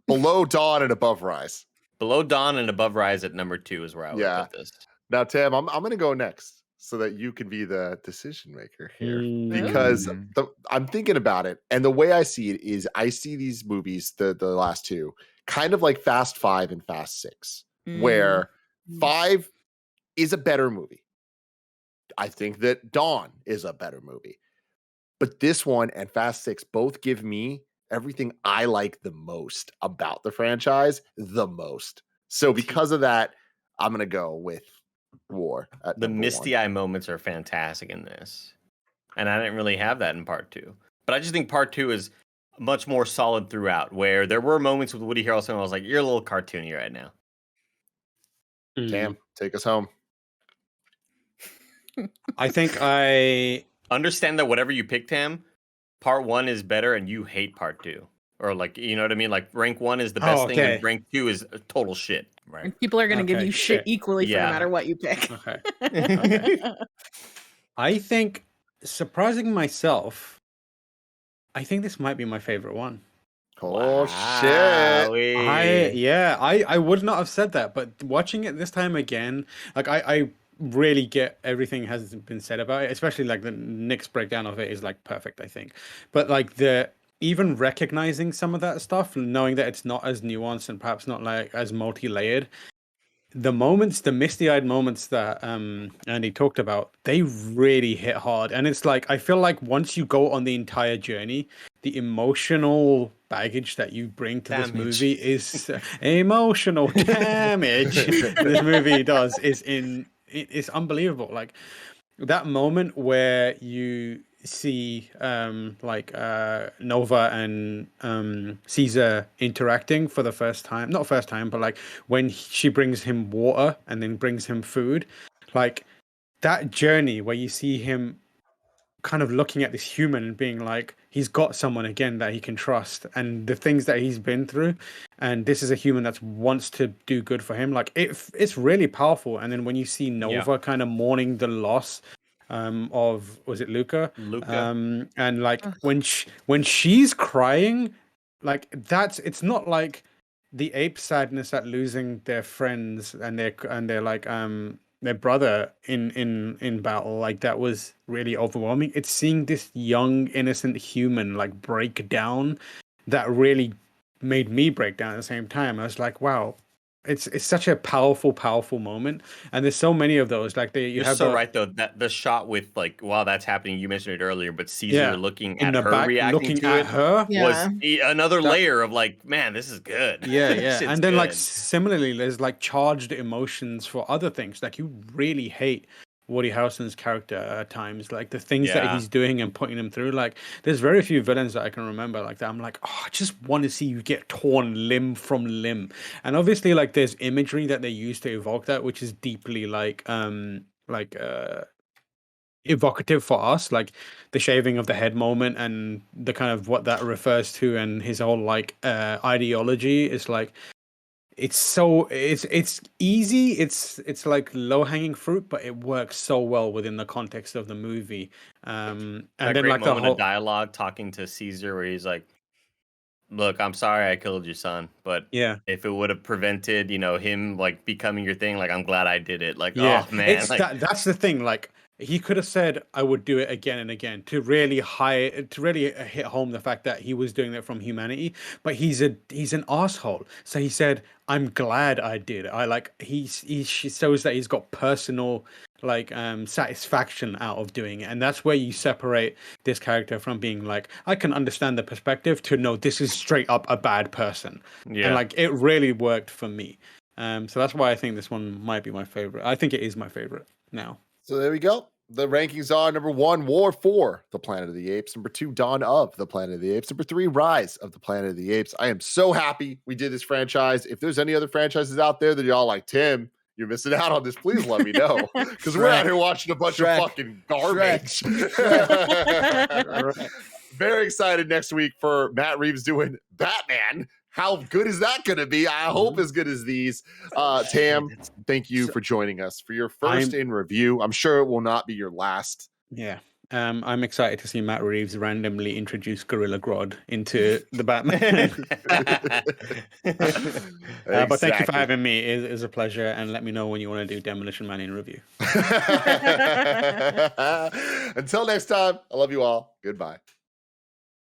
below Dawn and above Rise. Below Dawn and above Rise at number 2 is where I would put this. Now, Tim, I'm going to go next so that you can be the decision maker here. Because I'm thinking about it, and the way I see it is I see these movies, the last 2, kind of like Fast 5 and Fast 6, where 5 is a better movie. I think that Dawn is a better movie. But this one and Fast 6 both give me everything I like the most about the franchise the most. So because of that, I'm going to go with War. The misty eye moments are fantastic in this. And I didn't really have that in part 2. But I just think part 2 is much more solid throughout, where there were moments with Woody Harrelson where I was like, you're a little cartoony right now. Cam, take us home. I think I understand that whatever you picked, Tam, part 1 is better and you hate part 2. Or like, you know what I mean? Like rank 1 is the best thing and rank 2 is total shit. Right. And people are going to give you shit equally for no matter what you pick. Okay. I think, surprising myself, I think this might be my favorite one. Oh shit! I would not have said that, but watching it this time again, like I really get everything has been said about it, especially like the Nick's breakdown of it is like perfect, I think. But like even recognizing some of that stuff, knowing that it's not as nuanced and perhaps not like as multi-layered, the moments, the misty-eyed moments that Andy talked about, they really hit hard. And it's like, I feel like once you go on the entire journey, the emotional baggage that you bring to this movie is emotional damage. This movie does it's unbelievable. Like that moment where you see Nova and Caesar interacting for the first time, not first time, but like when she brings him water and then brings him food, like that journey where you see him kind of looking at this human and being like, he's got someone again that he can trust, and the things that he's been through, and this is a human that wants to do good for him. Like it's really powerful. And then when you see Nova kind of mourning the loss of, was it Luca? And like when she's crying, like it's not like the ape sadness at losing their friends and their like their brother in battle. Like that was really overwhelming. It's seeing this young innocent human like break down that really made me break down at the same time. I was like, wow, it's such a powerful moment, and there's so many of those. Like You're have so right though, that the shot with like while that's happening, you mentioned it earlier, but Caesar looking in at the her back, reacting looking to at it her was another layer of like, man, this is good. Yeah. Shit's And then like good. similarly, there's like charged emotions for other things. Like you really hate Woody Harrelson's character at times, like the things that he's doing and putting him through. Like there's very few villains that I can remember like that. I'm like, oh, I just want to see you get torn limb from limb. And obviously like there's imagery that they use to evoke that, which is deeply evocative for us, like the shaving of the head moment and the kind of what that refers to, and his whole like ideology is like, it's easy, it's like low-hanging fruit, but it works so well within the context of the movie. And That then great like the moment whole of dialogue talking to Caesar where he's like, look, I'm sorry I killed your son, but if it would have prevented, him like becoming your thing, like I'm glad I did it. Like, oh man, it's like that's the thing. Like he could have said, "I would do it again and again," to really hit home the fact that he was doing it from humanity. But he's an asshole. So he said, "I'm glad I did." I like he shows that he's got personal like satisfaction out of doing it, and that's where you separate this character from being like, I can understand the perspective, to no, this is straight up a bad person. And like it really worked for me. So that's why I think this one might be my favorite. I think it is my favorite now. So there we go. The rankings are: number 1, War for the Planet of the Apes; number 2, Dawn of the Planet of the Apes; number 3, Rise of the Planet of the Apes. I am so happy we did this franchise. If there's any other franchises out there that y'all like, Tim, you're missing out on this, please let me know, because we're out here watching a bunch of fucking garbage. Very excited next week for Matt Reeves doing Batman. How good is that going to be? I hope as good as these. Tam, thank you for joining us for your first in review. I'm sure it will not be your last. Yeah. I'm excited to see Matt Reeves randomly introduce Gorilla Grodd into the Batman. But thank you for having me. It is a pleasure. And let me know when you want to do Demolition Man in review. Until next time, I love you all. Goodbye.